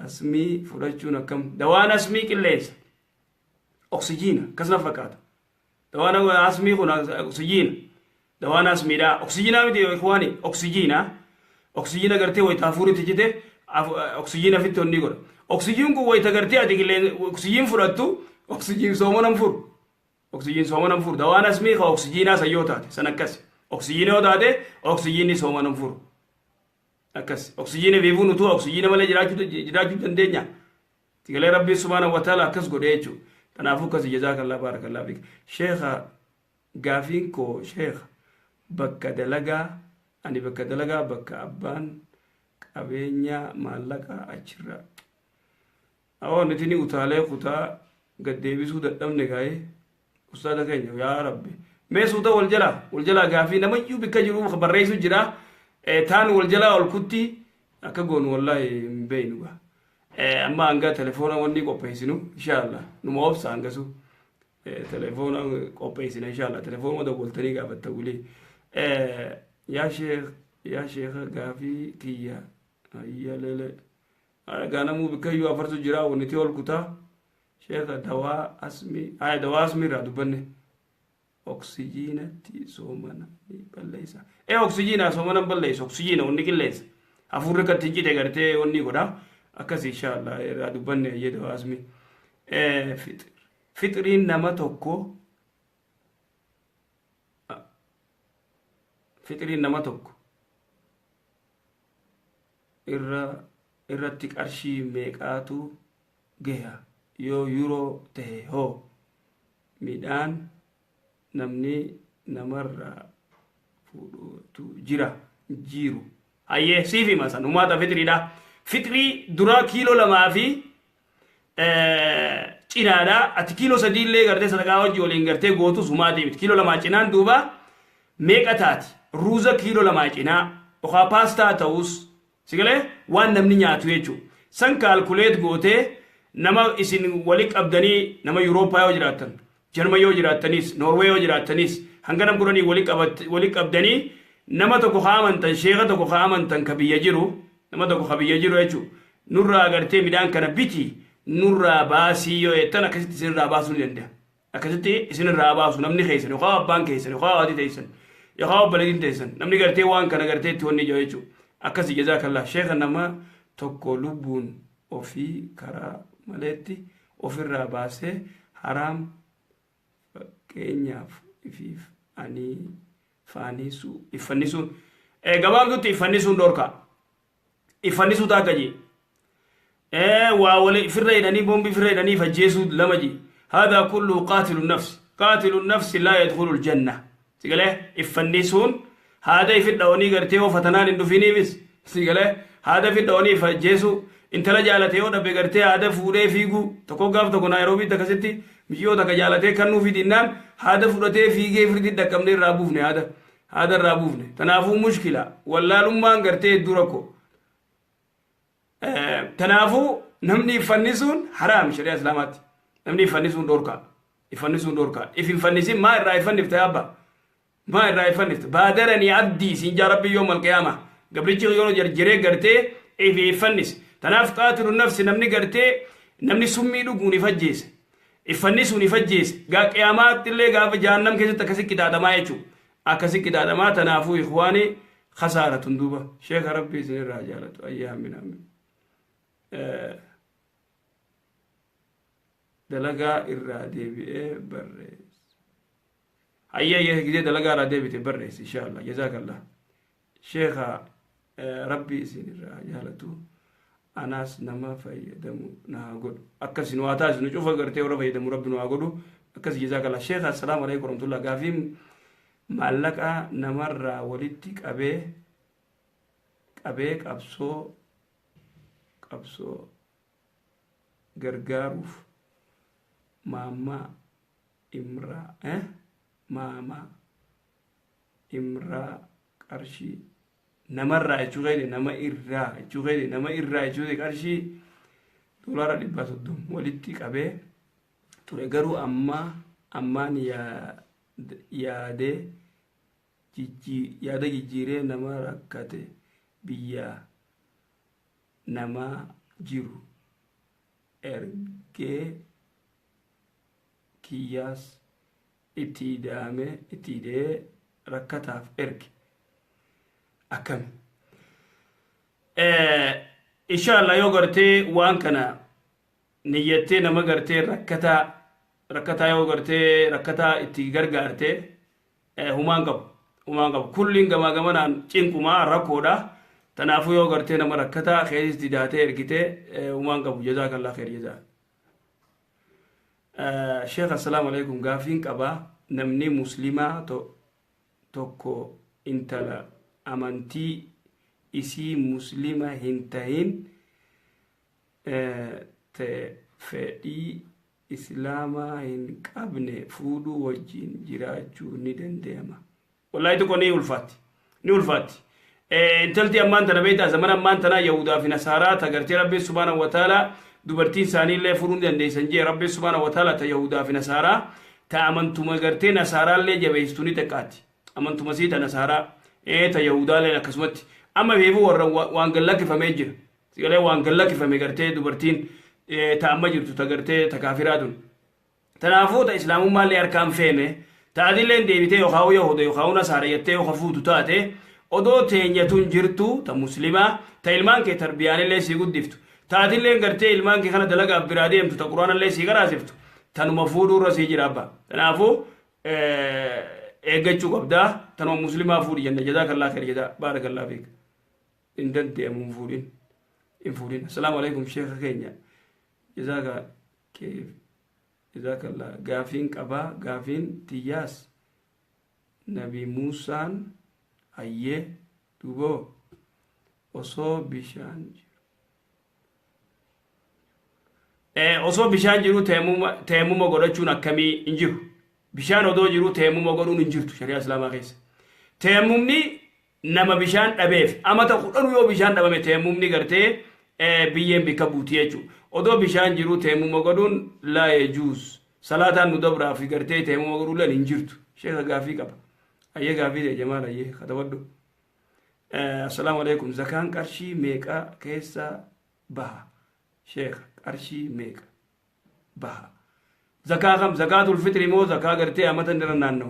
[SPEAKER 1] asmii fudhachuun akkam dawaan asmii qilleensa oksijiina akkasuma fakkaata dawaan asmii kun oksijiina dawaan asmiidhaa oksijiinaa miti ikhwaani oksijiina gartee wayita hafuuritti jite oksijiina fitti onni godha oksijiin kun wayita gartee ati qilleensa oksijiin fudhattu oksijiin soomanam furu dawaan asmii ka oksijiinaa sayyoo taate san akkas oksijiina yoo taate oksijiinni soomanam furu akkas oksijiina beefuun utuu oksijiina malee jiraachuu dandeenya tigalee rabbii subhaanahu wa ta'ala akkas godhe jechuudha kanaafuu akkas jazaakallah baarakallaa fiik sheekha gaafiin koo sheekha bakka dalagaa ani bakka dalagaa bakka abbaan qabeenya maallaqa achirra awon nitini utaalee kutaa gaddeebisuu dadhabne gaa'ee ustaada keenya yaa rabbi mee suuta wal jalaa gaafii namayyuu bikka jiru barreessu jira taan wal jalaa ol kutti akka goonu wallahi hin beeynu amma hanga telefoona wanni qopheessinu inshallah numa obsa hangasu telefoona qopheessina inshallah telefoona dawwaltanii gaafatta wuli yaa sheekh gaafii kiyya ayya lele gaanamu bikayyuu afartu jira waniti ol kutaa sheekha dawaa asmi irraa dubbanne oksijiinatti soomana balleessa oksijiinaa soomana balleessa oksijiina wanni qilleensa hafuurri katti jite gartee wanni godha akkas inshallah irraa dubbanne ayyee dawaa asmi fixriin nama tokko irratti qarshii meeqaatu gaha yoo yuroo ta'e hoo midhaan namni namarraa fuudhutu jiru hayyee siif hima san umaata fitriidha fitrii dura kiiloo 2 fi cinaadha ati kiiloo 3 illee gartee sadaqaa hojii waliin gartee gootus umaatii miti kiiloo 2 cinaan duuba meeqa taati ruuza kiiloo 2 cinaa okaa paastaa ta'us sigalee waan namni nyaatu jechuudha san kaalkuleet gootee nama isin wali qabdanii nama Yurooppaa yoo jiraattan Jarman yoo jiraattanis Norway yoo jiraattanis hanga nam godhanii wali qabdanii nama tokko khaamantan sheekha tokko khaamantan ka biyya jiru nama tokko ka biyya jiru jechuudha nurraa agartee midhaan kana biti nurraa baasii yoo jettan akkasitti isinirraa baasuu ni danda'a akkasitti isinirraa baasu namni keessan yookaan abbaan keessan yookaan haati teessan yookaan obboleettiin teessan namni gartee waan kana gartee itti wanni jiru jechuudha akkasii jazaakallaa sheekha nama tokko lubbuun ofii karaa maleetti ofirraa baasee haraam fakkeenyaaf ifiif ani faanisu ifannisuun gabaabdutti ifannisuun dhorka iffannisuu taakkaji waa wali firra jedhanii boombi firra jedhanii fajjeesuu lama ji hada kullu qaatilu nafsi laa yadkhulu aljanna sigalee ifannisuun haada ifidhaawanii gartee yoo fatanaan hin dhufiniifis sigalee haada fidhaawanii fajjeesuu intala jaalatee yoo dhabe gartee haada fuudhee fiiguu tokko gaaf tokko naayiroobiitti akkasitti miyyoo takka jaalatee kan nuufi dinnaan haada fudhatee fiigee firdi dhaqqabnee irraa buufne haada irraa buufne tanaafuu mushkila wallaalummaan gartee dura ko tanaafuu namni ifannisuun haraam shari'a islaamaatti namni ifannisuun dhorka if infannisin maa irraa ifannifte abba maa irraa ifannifte baadaranii abdii siin jaa rabbi yoom alqiyaama gabrichi yoo jarjiree gartee if ifannise tanaaf qaatilu nafsi namni gartee namni summii dhuguun ifajjeese ifannisuun ifajjeese gaa qiyaamaatti illee gaafa jahannam keessatti akkasi qixaadhamaa jechuudha akkasi qixaadhamaa tanaafuu ikhwaanii khasaaratun duuba sheekha rabbii isinirraa jaalatu ayyaamin amin dalagaa irraa deebi'ee barreesse hayya gidee dalagaa irraa deebite barreesse inshaallah jazaakallah sheekha rabbii isinirraa jaalatu anaas nama fayyadamu naa godhu akkasin waa taasinu cufa gartee warra fayyadamu rabbi nu haa godhu akkas jazaakallah sheekha assalaamu alaikum warahmatullah gaafiin maallaqa namarraa walitti qabee qabsoo gargaaruuf maamaa imraa qarshii namarraa jechuu keede nama irraa jechuu qarshii doolaara 130 walitti qabee ture garuu ammaan yaada jijjiiree nama rakkate biyyaa nama jiru ergee kiyyaas itti hidhee rakkataaf erge akkami inshallah yoo gartee waan kana niyyattee nama gartee rakkataa yoo gartee rakkataa itti gargaartee humaan qabu kulliin gamaa gamanaan cinqumaa rakkoodha tanaafuu yoo gartee nama rakkataa keessatti daatee ergitee humaan qabu jazaakallah khair jazaa sheekh assalaamu alaikum gaafiin qabaa namni muslimaa tokko intala amantii isii muslima hin tahin fedhii islaamaa hin qabne fuudhuu wajjin jiraachuu ni danda'ama wallahi tokko ni ulfaatti intalti ammaan tana beeytaa zaman ammaan tana yahudaa fi nasaaraa tagartee rabbi subhaanahu wa ta'ala dubartiin isaanii illee fuudhuu ni dandeessan jee rabbi subhaanahu wa ta'ala ta yahudaa fi nasaaraa ta amantuma gartee nasaaraa illee jabeessituu ni xiqqaatti amantuma sii ta nasaaraa ta yahudaa illee akkasumatti amma beefu warra waan gallakkifamee jira sigalee waan gallakkifame gartee dubartiin ta amma jirtu ta gartee ta kaafiraatun tanaafuu ta islaamummaa illee harkaan feene ta adilleen deebitee yookaan yahuda yookaan nasaara jettee yookaan fuutu taate odoo teenyatuun jirtu ta muslimaa ta ilmaan kee tarbiyaan illee sii guddiftu ta adilleen gartee ilmaan kee kana dalagaaf biraa deemtu ta quraan illee sii garaasiftu tanuma fuudhuurra sii jira abba tanaafuu eeggachuu qabdaa tanuma muslimaa fuudhi jenna jazaakallah khair jazaa baarakallah fiik in dandeemu hin fuudhin assalaamu alaikum sheekha keenya jazaakallah gaafiin qabaa gaafiin tiyyaas nabi muusaan hayyee duboo osoo bishaan jiru teemuma godhachuun akkamii hin jiru bishaan odoo jiru teemuma godhuun hin jirtu shari'a islaamaa keessa teemumni nama bishaan dhabeef amata kudhanu yoo bishaan dhabame teemumni gartee biyyeen bikka buuti jechuudha odoo bishaan jiru teemuma godhuun laa yejuus salaataan nu dabraaf gartee teemuma godhuun hin jirtu sheekha gaafii qaba ayyee gaafii ta'e jamaal ayyee katabadhu السلام عليكم زكان قرشي ميكا كيسا بها شيخ قرشي ميكا بها زكاة خم زكاة الفطر مو زكاة قرتي أمتن درنانو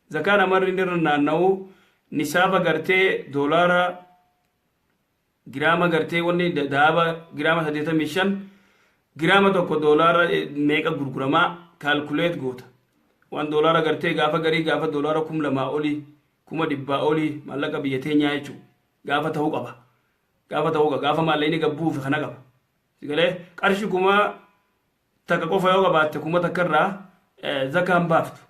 [SPEAKER 1] زكاة أمر درنانو نسابة قرتي دولارا جرامة قرتي وني دابا جرامة هديتا ميشن جرامة توكو دولارا ميكا غرغرما كالكوليت غوتا وان دولارا قرتي غافا غري غافا دولارا كم لما أولي كما دبا أولي مالكا بيتين يايچو غافا تهوك أبا غافا تهوك غافا ماليني غبو في خنا غافا سيقالي قرشي كما taka qofa yoo qabaatte kuma takkarraa zakaan baaftu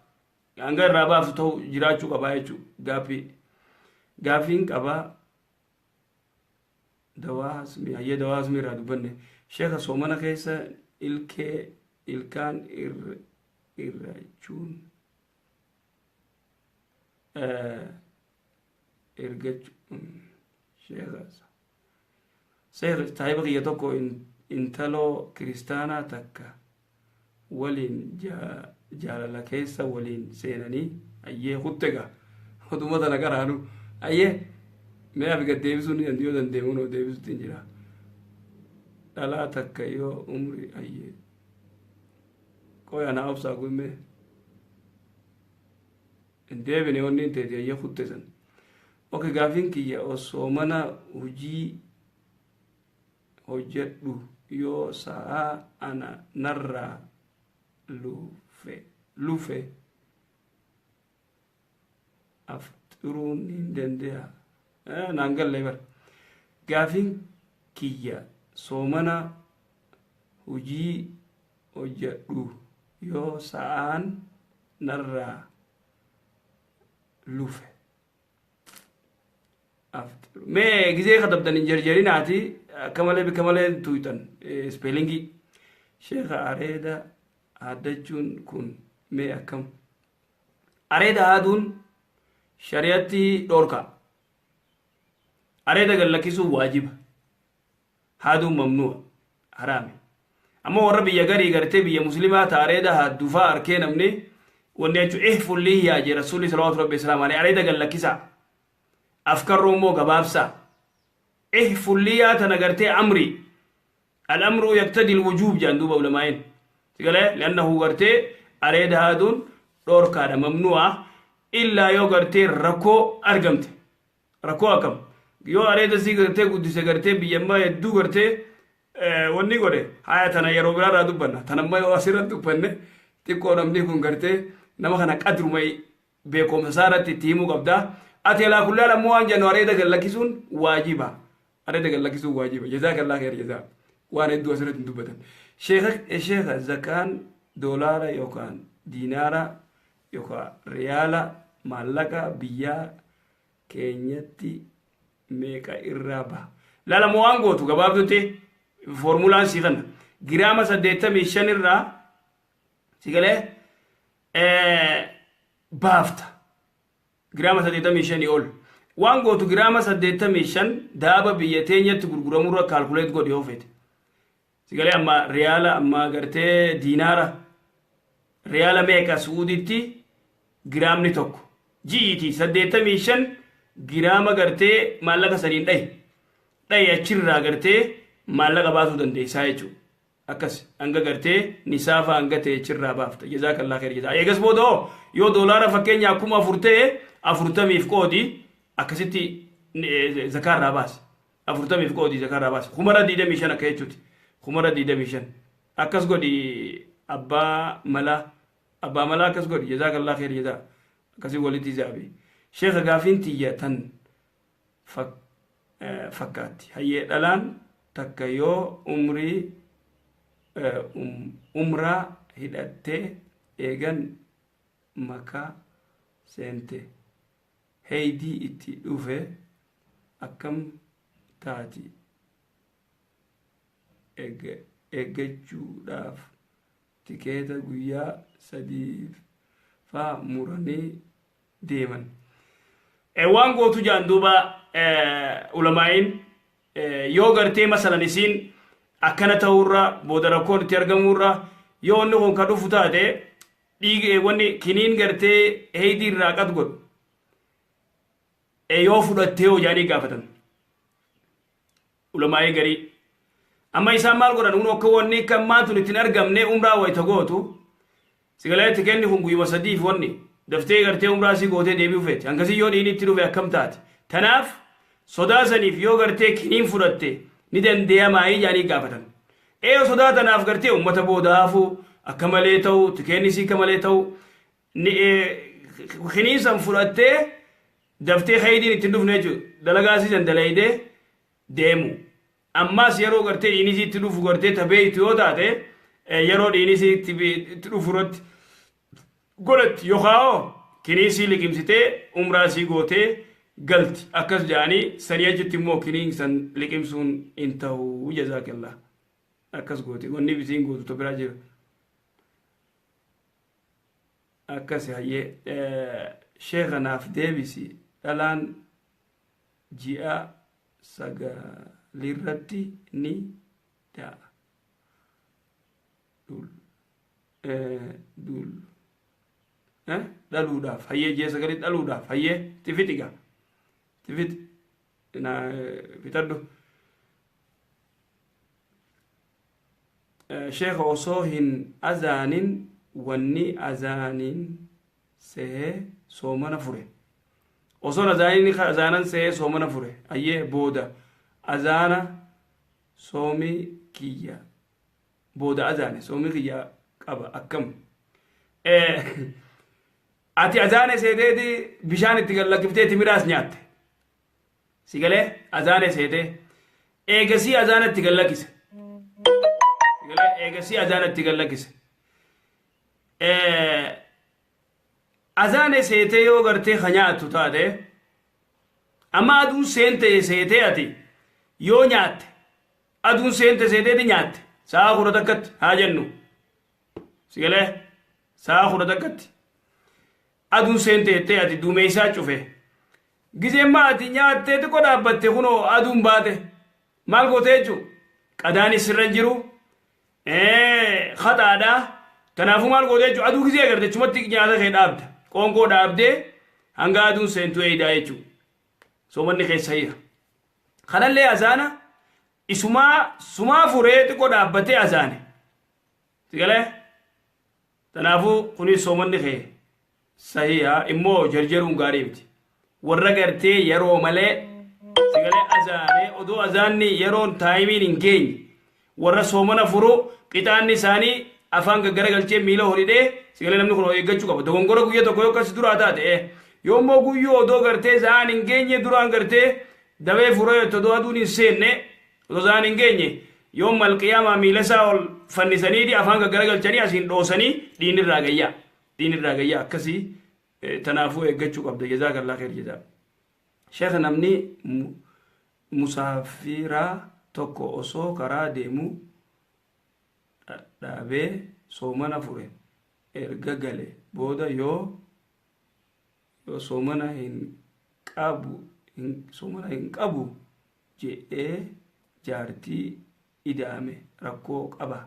[SPEAKER 1] hanga irraa baaftu ta'u jiraachuu qabaa jechuudha gaafiin qabaa dawaa hasmii hayyee dawaa hasmii irraa dubbanne sheeka soomana keessa ilkaan irrachuun ergachuun sheeka taayiba kiyya tokko intaloo kiristaanaa takka waliin jaalala keessa waliin seenanii ayyee huttega hoduma tana garaanu ayyee mee afi gad deebisuun ni dandiyoo dandeemuun oo deebisuutti hin jira dhalaa takka yoo umri ayyee qoya naa obsaa gumme hin deebine onni hin teeti ayyee hutte san oke gaafiin kiyya osoo mana hujii hojjedhu yoo sa'a ana narraa lufe afxiruun hin dande'a naan galle bar gaafiin kiyya soomana hujii hojjedhu yoo sa'aan narraa lufe afxiru mee gizee katabdan hin jarjarinaati kamalee tuytan speelingi sheekha areeda haaddachuun kun mee akkam areeda haaduun shari'atti dhoorka areeda gallakkisuun waajiba haaduun mamnu'a haraame amma warra biyya garii gartee biyya muslimaa ta areeda haaddufaa arkee namni wanni jechuun ihfullii yaa jee rasuulli salawaatu rabbi islaam alee areeda gallakkisaa afkarroo immoo gabaabsaa ihfullii tana gartee amri الأمر يقتضي الوجوب جاندوب علماء تقول لأنه غرتي أريد هادون دور كذا ممنوع إلا يو غرتي ركو أرجمت ركو أكم يو أريد زي غرتي قدس غرتي بيما يدو غرتي وني غرتي هاي تنا يروبرا رادو بنا تنا ما يواسير رادو بنا تكو نمني كون غرتي نما خنا قدر ما بيكم سارة تيمو قبدا أتلا كلها موان جنو أريد غلكيسون واجبا أريد غلكيسون واجبا جزاك الله خير جزاك وانا ادو اسرت ندبتن شيخ زكان دولار يوكان دينارا يوكا ريالا مالكا بيا كينيتي ميكا إرابا لا لا موانغو تو غبابتو تي فورمولان سيغن جراما سديتا ميشان الرا سيغلي بافتا جراما سديتا ميشان يقول وانغو تو جراما سديتا ميشان دابا بيتين يتو غرغرامورا كالكوليت غو ديوفيت سيقولي أما ريالا أما قرتي دينارا ريالا ميكا سعوديتي جرام نتوك جيتي سديتا ميشن جرام قرتي مالكا سرين داي يچرا قرتي مالكا باسو دندي سايچو أكس أنغا قرتي نسافا أنغا تيچرا بافتا جزاك الله خير جزاك يقس بودو يو دولارا فكين ياكوما أفرتا ميفكودي أكسيتي زكار راباس أفرتا ميفكودي زكار راباس خمرا ديدا ميشن أكيچوتي خمرة دي دميشن أكس قدي أبا ملا أكس قدي جزاك الله خير جزاك أكسي ولدي زابي شيخ غافين تيجا تن فكاتي هي الآن تكيو عمري عمرة هدأتي إيغان مكا سنتي هيدي إتي دوفي أكم تاتي eeggachuudhaaf tikeeta guyyaa sadiif faa muranii deeman waan gootu jaan duuba ulamaa'iin yoo gartee masalan isiin akkana ta'urra booda rakkoon itti argamurra yoo inni kun ka dhufu taate dhiige wanni kiniin gartee heydii irraa qat godhu yoo fudhattee jaanii gaafatan ulamaa'ee garii amma isaan maal godhan uno akka wanni kan maatun ittiin argamne umraa wayta gootu sigaleetti kenni kun guyyuma sadiif wanni daftee gartee umraa si gootee deebi'u feete hangasii yoo dhiini itti dhufe akkam taate tanaaf sodaa saniif yoo gartee kiniin fudhatte ni dandeeyamaayii jaanii gaafatan yoo sodaa tanaaf gartee ummata boodaafu akka malee ta'u tikeennisii akka malee ta'u kiniin san fudhattee daftee haydiin ittiin dhufne jechuudha dalagaasii san dalaydee deemu ammaas yeroo gartee dhiinisii itti dhufu gartee tabee itti yoo taate yeroo dhiinisii itti dhufu irratti godhatti yookaan kiniisii liqimsitee umraasii gootee galti akkas jaanii sanii achitti immoo kiniin san liqimsuun hin ta'u jazaakallaa akkas goote wanni bisiin gootu to biraa jira akkas hayyee sheekanaaf deebisi dhalaan ji'a sagalirratti ni da'a dhaluudhaaf hayyee ji'a sagalii dhaluudhaaf hayyee tifitiga tifit na fitaddu sheekha osoo hin azaanin wanni azaanin sehee soomana fure osoo azaanan sehee soomana fure hayyee booda azaana soomii kiyya booda azaane soomii kiyya qaba akkam ati azaane seeteeti bishaan itti gallakkifteeti midhaas nyaatte sigalee azaane seetee eegasii azaana itti gallakkise sigalee eegasii azaana itti gallakkise azaane seetee yoo gartee nyaattu taate amma aduun seente seetee ati yoo nyaatte aduun seente seeteeti nyaatte sa'a kudha takkatti haa jennu sigalee sa'a kudha takkatti aduun seente jettee ati duumeysaa cufe gizemma ati nyaattee xiqqoo dhaabbatte kunoo aduun baate maal gootee jechuun qadaani sirra jiru haxaadhaa kanaafuu maal gootee jechuun aduu gizee agarte chumatti nyaata kee dhaabda qoonqoo dhaabdee hanga aduun seentuu eeydaa jechuun soomanni keessa hira kanallee azaana sumaa furee xiqqoo dhaabbatee azaane sigalee kanaafuu kunis soomanni kee sahiha immoo jarjaruun gaarii miti warra gartee yeroo malee sigalee azaane odoo azaanni yeroon taayimiin hin geenye warra soomana furu qixaanni isaanii afaan gaggaragalchee miila holidhee sigalee namni kun eeggachuu qaba dogongora guyyaa tokko yoo akkas duraa taate yoo immoo guyyoo odoo gartee zaan hin geenye duraan gartee dabee furoo odoo aduun hin seenne odoo zaan hin geenye yoo malqiyaamaa miila isaa ol fannisanii afaan gaggaragalchanii asiin dhoosanii diinirraa gayyaa akkasii tanaafuu eeggachuu qabda jazaakallaa kheer jedha sheekh namni musaafiraa tokko osoo karaa deemu dhaabee soomana fure erga gale booda yoo soomana hin qabu jedhee jaartii ida'ame rakkoo qaba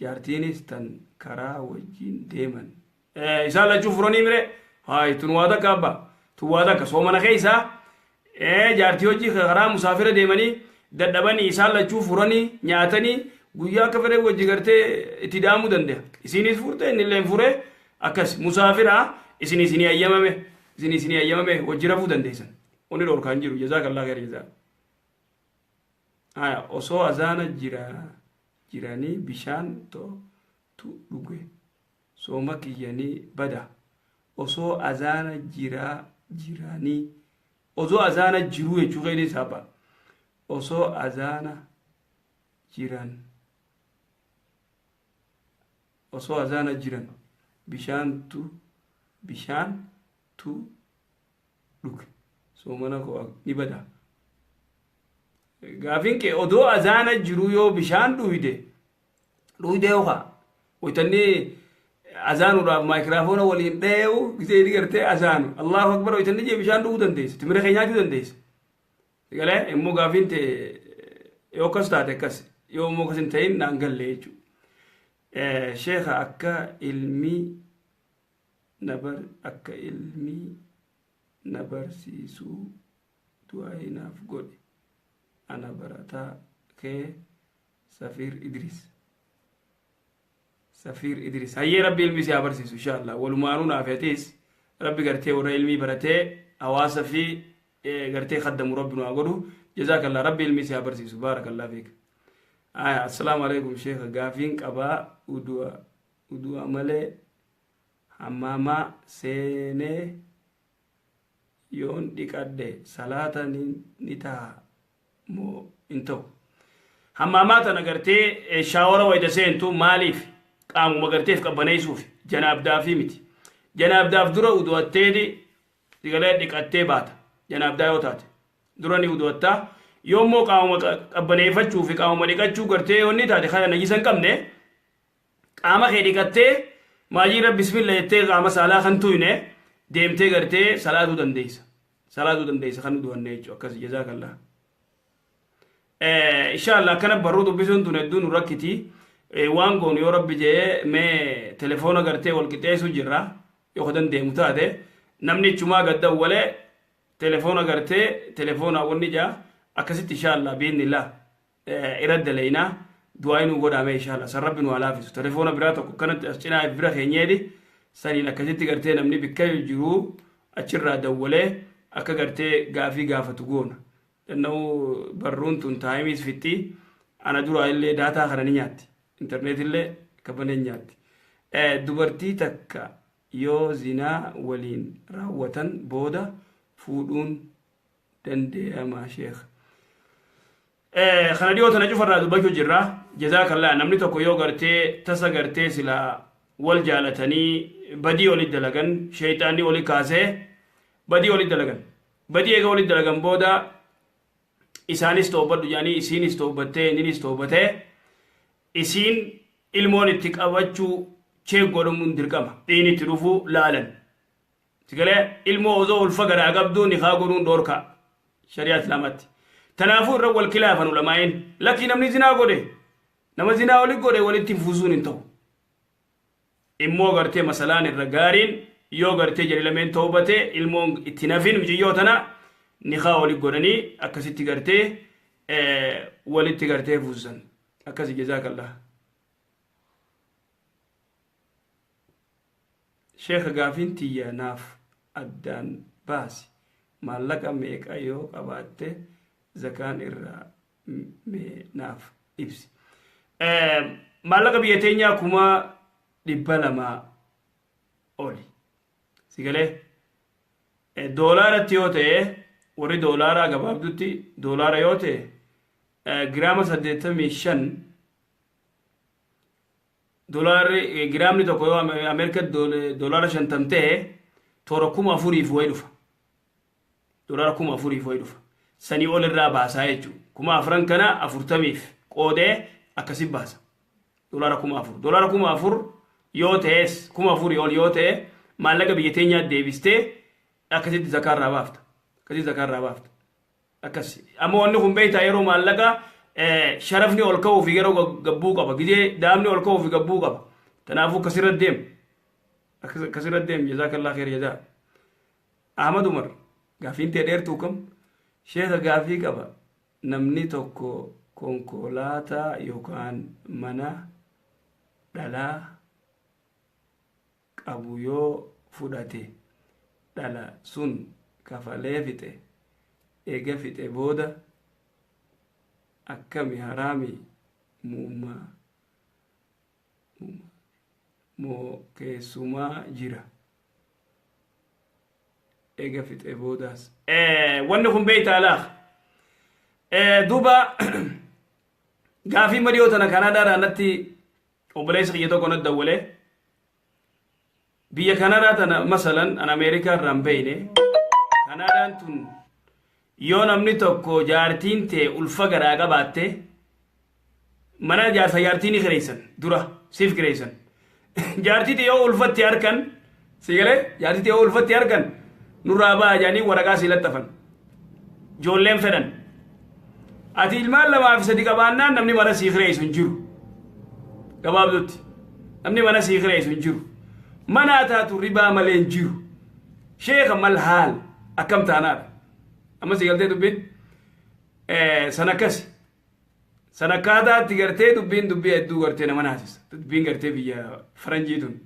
[SPEAKER 1] jaartiinis tan karaa wajjin deeman isaan lachuu furanii mire haay tun waa takka abba tun waa takka soomana keeysaa jaartii hojii karaa musaafira deemanii dadhabanii isaan lachuu furanii nyaatanii guyyaa akka fedhe wajji gartee itti daamuu danda'a isinis furte innillee fure akkas musaafira isinii ayyamame wajji rafuu dandeessan onni dhorkaan jiru jazaakallaa khayr jazaa haya osoo azaana jiranii bishaan tu dhuge sooma kiyyanii bada osoo azaana jiranii osoo azaana jiru jechuu qeedee saaba osoo azaana jiran osoo azaana jiran bishaan tu dhuge soomana ko ni bada gaafin kee odoo azaana jiru yoo bishaan dhuyde yookaa waytanni azaanuudhaaf maayikiraafoona waliin dheewu gisee digartee azaanu allahu akbar waytanni jee bishaan dhuguu dandeesse timira kee nyaachuu dandeesse galee immoo gaafin tee yoo akkas taate akkas yoo immoo akkas hin ta'in naan galle jechuudha sheekha akka ilmi نبرسيسو دعائنا في قد أنا برتا كي سفير إدريس هاي ربي المسي أبرسيسو إن شاء الله والمانون عفيتيس ربي قرتي ورا علمي برتي أواصف في قرتي خدم ربنا وأقوله جزاك الله ربي المسي أبرسيسو بارك الله فيك السلام عليكم شيخ غافين كبا ودوا ملي حماما سيني يون ديكاد صلاة نتا مو انتو حمامات انا غرتي شاورا ويدا سينتو ماليف قاموا مغرتي كبني سوفي جناب دافي متي جناب داف درا ودوتيدي ديغلا ديكاتي بات جناب دايوتات دراني ودوتا يوم مو قاموا كبني فچو في قاموا ديكاچو غرتي وني تادي خانا نجيسن كمنه قاما خي ديكاتي ماجي رب بسم الله يتي قاما صلاه خنتوينه ديمتي غرتي صلاه دنديس خنو دوانيچو اكس جزاك الله ان شاء الله كان برودو بيسون دون ركتي وانغون يا رب جي مي تليفون غرتي والكتيسو جرا يخدن ديمتاده نمني چما غدا ولا تليفون غرتي تليفون اوني جا اكست ان شاء الله باذن الله ارد لينا دعاينو غدا ما ان شاء الله سربن ولا في تليفون براتو كانت اسنا برا خنيدي سني لكست غرتي نمني بكاي جرو اچرا دوله اكا غرتي غافي تغون انه برون تايمز فيتي انا درا اللي داتا خرنيات انترنت اللي كبنيات دبرتي تكا يو زنا ولين راوتن بودا فودون دندي ما شيخ خناديو تنجو فرادو باكو جرا جزاك الله نمني توكو يو غرتي تسا غرتي سلا والجالتني بدي ولي دلغن شيطاني ولي كاسه بدي ولي دلغن بدي ايغا ولي دلغن بودا إسانيس توبت يعني إسينيس توبته نينيس توبته إسين ilmoon itti qabachuu chee godhamuun dirqama dhiini itti dhufu laalan tigalee ilmoo osoo ulfa garaa qabduu ni haa godhuun dhoorka shari'aa islaamatti tanaafuu irra wal kilaafan ulamaa'in lakkii namni zinaa godhe nama zinaa oli godhe walitti fuusuun hin ta'u immoo gartee masalaan irra gaariin yoo gartee jedhe lameen toobatee ilmoon itti nafin mijiyyoo tana ni haa oli godhanii akkasitti gartee walitti gartee fuusan akkasi jazaakallah شيخ غافين تيا ناف أدان باسي مالك أميك أيو قبات زكان إرى ناف إبسي مالك بيتينيا كما لبالا ما أولي سيقالي دولار تيوتي وري دولار قباب دوتي دولار يوتي جرام سديتا ميشن دولار جرام نتوكو أمريكا دولار شنتمته توركم أفوري فويدوفا دولار كم أفوري فويدوفا سني أول الرابع سايجو كم أفرن كنا أفورتميف قودة أكسب باسا دولار كم أفور يوتيس كم أفور يول يوتي مالك بيتينيا ديفيستي أكسب زكار رابافت أكسب أما أنهم بيتا يرو مالك شرفني أولكو في غيره قبوق أبا كذي دامني أولكو في قبوق أبا تنافو كسر الدم جزاك الله خير جزاء أحمد عمر غافين تدير توكم شيخ غافي كبا نمني توكو كونكولاتا يوكان منا دالا أبويو فوداتي دالا سن كفالي فيتي إيجا فيتي بودا akkami harami mo keessumaa jira ega fixe boodaas wanni kun beeyta alaaq duba gaafii madiyoo tana kanaadaadhaa natti obboleessa kiyya tokko natti dawwale biyya kanaadaa tana masalan an ameerikaa irraan beeyne kanaadaan tun yoo namni tokko jaartiin tee ulfa garaa qabaatte mana jaarsa jaartiini kireeysan dura siif kireeysan jaartii tee yoo ulfatti harkan sigalee jaartii tee yoo ulfatti harkan nurraa ba'aa jaanii waraqaa si laxxafan joolleen fedhan ati ilmaan lamaa fi sadi qabaannaan namni mana sii kireeysu hin jiru gabaabdutti namni mana sii kireeysu hin jiru mana taatu ribaa malee hin jiru sheeka mal haal أكم تانار أما سيقلتي دبين سنكسي سنكادا تقرتي دبين أدو قرتي نماناسيس دبين قرتي بيا فرنجيتون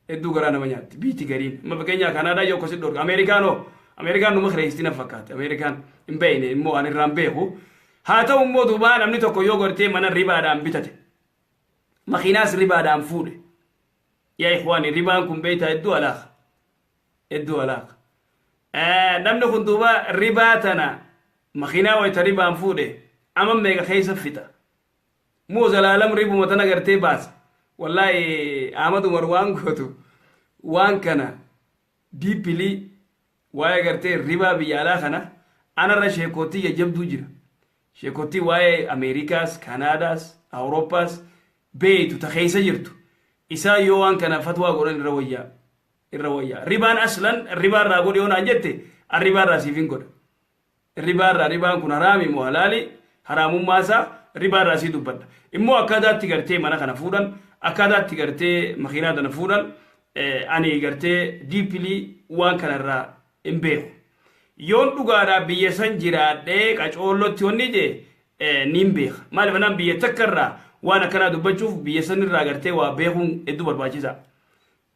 [SPEAKER 1] أدو قرانا منيات بيتي قرين ما بكينيا كندا يو كسي دور أمريكانو مخريستينا فكات أمريكان إمبيني مو أن الرامبيهو هاتو مو دوبان أمني توكو يو قرتي من الربا دام بيتاتي مخيناس ربا دام فودي يا إخواني ربا أنكم بيتا إدو ألاق نمنا كنتوبا رباتنا مخينا ويتربا أنفوده أمام ميغا خيسا فتا مو زلالم ربو متنا قرتي باس والله آمد مروان كتو وان كان دي بلي واي قرتي ربا بيالا خنا أنا را شيكوتي يجب جرا شيكوتي واي أمريكاس كناداس أوروباس بيتو تخيسا جرتو إسا يوان كان فتوى قرن الروية ربان أصلا الربان راقود يونا أنجتي الربان راسيفين قد الربان كنا رامي مهلالي حرام ماسا ربان راسي دبت إمو أكادات تغرتي منا خنا فودان أكادات تغرتي مخينات نفودان أني غرتي ديبلي وان كان را إمبيخ يون دوغارا بيسان جرادة كاچولو تيوني جي نيمبيخ مالي فنان بيتكرر وانا كان دبچوف بيسان را غرتي وابيخون إدو برباچيزا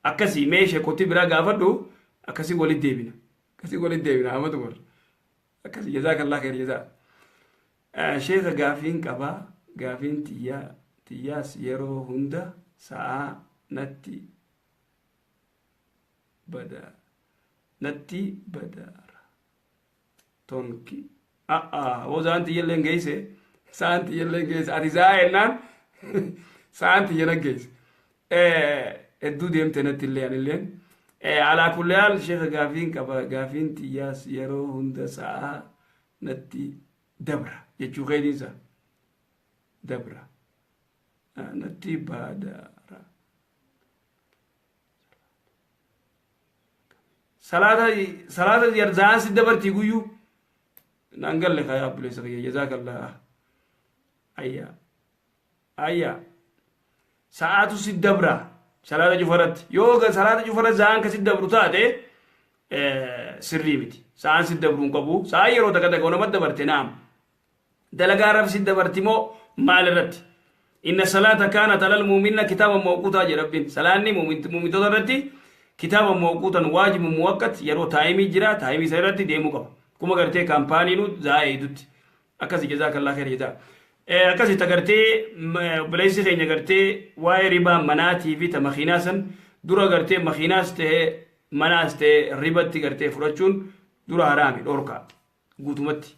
[SPEAKER 1] أكسي ماشي كنت برا غافدو أكسي ولي ديبنا أما تقول أكسي جزاك الله خير جزاك شيخ غافين كبا غافين تياس يرو هندا ساعة نتي بدار تونكي وزانتي يلين جيسي سانتي يلين جيسي أتزاينان سانتي يلين جيسي الدو ديم تنتي اللين على كل حال شيخ غافين تياس يرو هند ساعة نتي دبرة يجو غيرين سا دبرة نتي بادارة صلاة يرزان سي دبر تيغيو نانقل لك يا أبو ليسرية جزاك الله أيا ساعة سي دبرة صلاة جفرت يوغا صلاة جفرت زان كسي دبرو تاتي سري متي سان سي دبرو نقبو سا يرو تكا تكا ونمت دبرتي نعم دلقا رب سي دبرتي مو مال رت إن الصلاة كانت على المؤمنين كتابا موقوتا جربين صلاني مؤمن تدرتي كتابا موقوتا واجب موقت يرو تايمي جرا تايمي سيرتي ديمو قبا كما قرتي كامباني نو زايدوت أكاسي جزاك الله خير جزاك أكاسي تقرتي بليسي خيني قرتي واي ربا مناتي في تمخيناسا دورا قرتي مخيناس ته مناس ته ربتي قرتي فرچون دورا حرامي دوركا قوتمتي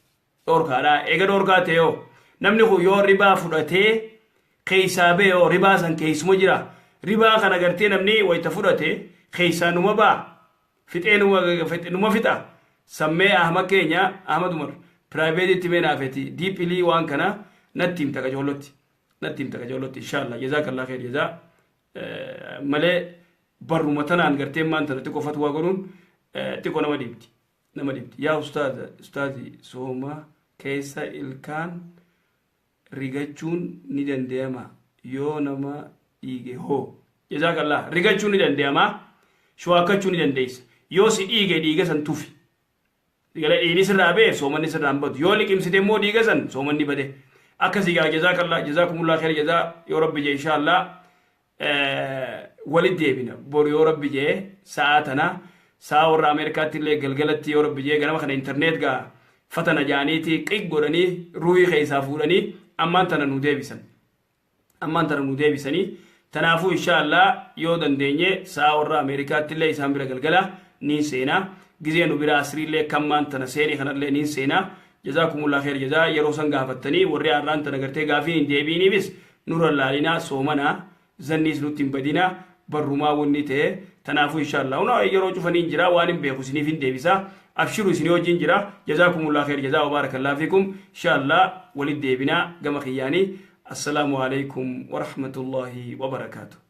[SPEAKER 1] دوركا لا ايغا دوركا تيو نمني خو يو ربا فرطي خيسابي يو ربا سن كيس مجرا ربا خنا قرتي نمني ويتا فرطي خيسانو مبا فتين مفتا سمي أحمد كينيا أحمد عمر برايفيت تيمنا فتي دي بيلي وان كنا نتيم تكجولتي إن شاء الله جزاك الله خير جزاء ملء برو متنا عن قرتين ما أنت تكو فتوى قرون تكو نمديبتي يا أستاذي سوما كيسا الكان ريغاچون ندن ديما يو نما إيجي هو جزاك الله ريغاچون ندن ديما شواكاچون ندن ديس يو سي إيجي سن توفي digala ini sirabe somani sirambat yolik imsite mo digasan somani bade akasiga jazakallah jazakumullah khair jaza ya rabbi inshallah walid debina bor ya rabbi je saatana saawra amerika tille galgalati ya rabbi je ganama khana internet ga fatana janiti qig godani ruhi khaysa fulani amman tana nu debisani tanafu inshallah yo dandenye saawra amerika tille isambira galgala ni sena جزينو برا أسري لي كمان تنسيني خنا لي نين سينا جزاكم الله خير جزاء يروسن غافتني وري أران تنغرتي غافين ديبيني بس نور الله لنا سومنا زنيس لوتين بدينا برما ونيته تنافو إن شاء الله ونا يروجو فنين جرا وانم بيخو سنين ديبسا أبشروا سنيو جنجرا جزاكم الله خير جزاء وبارك الله فيكم إن شاء الله ولد ديبنا قم خياني السلام عليكم ورحمة الله وبركاته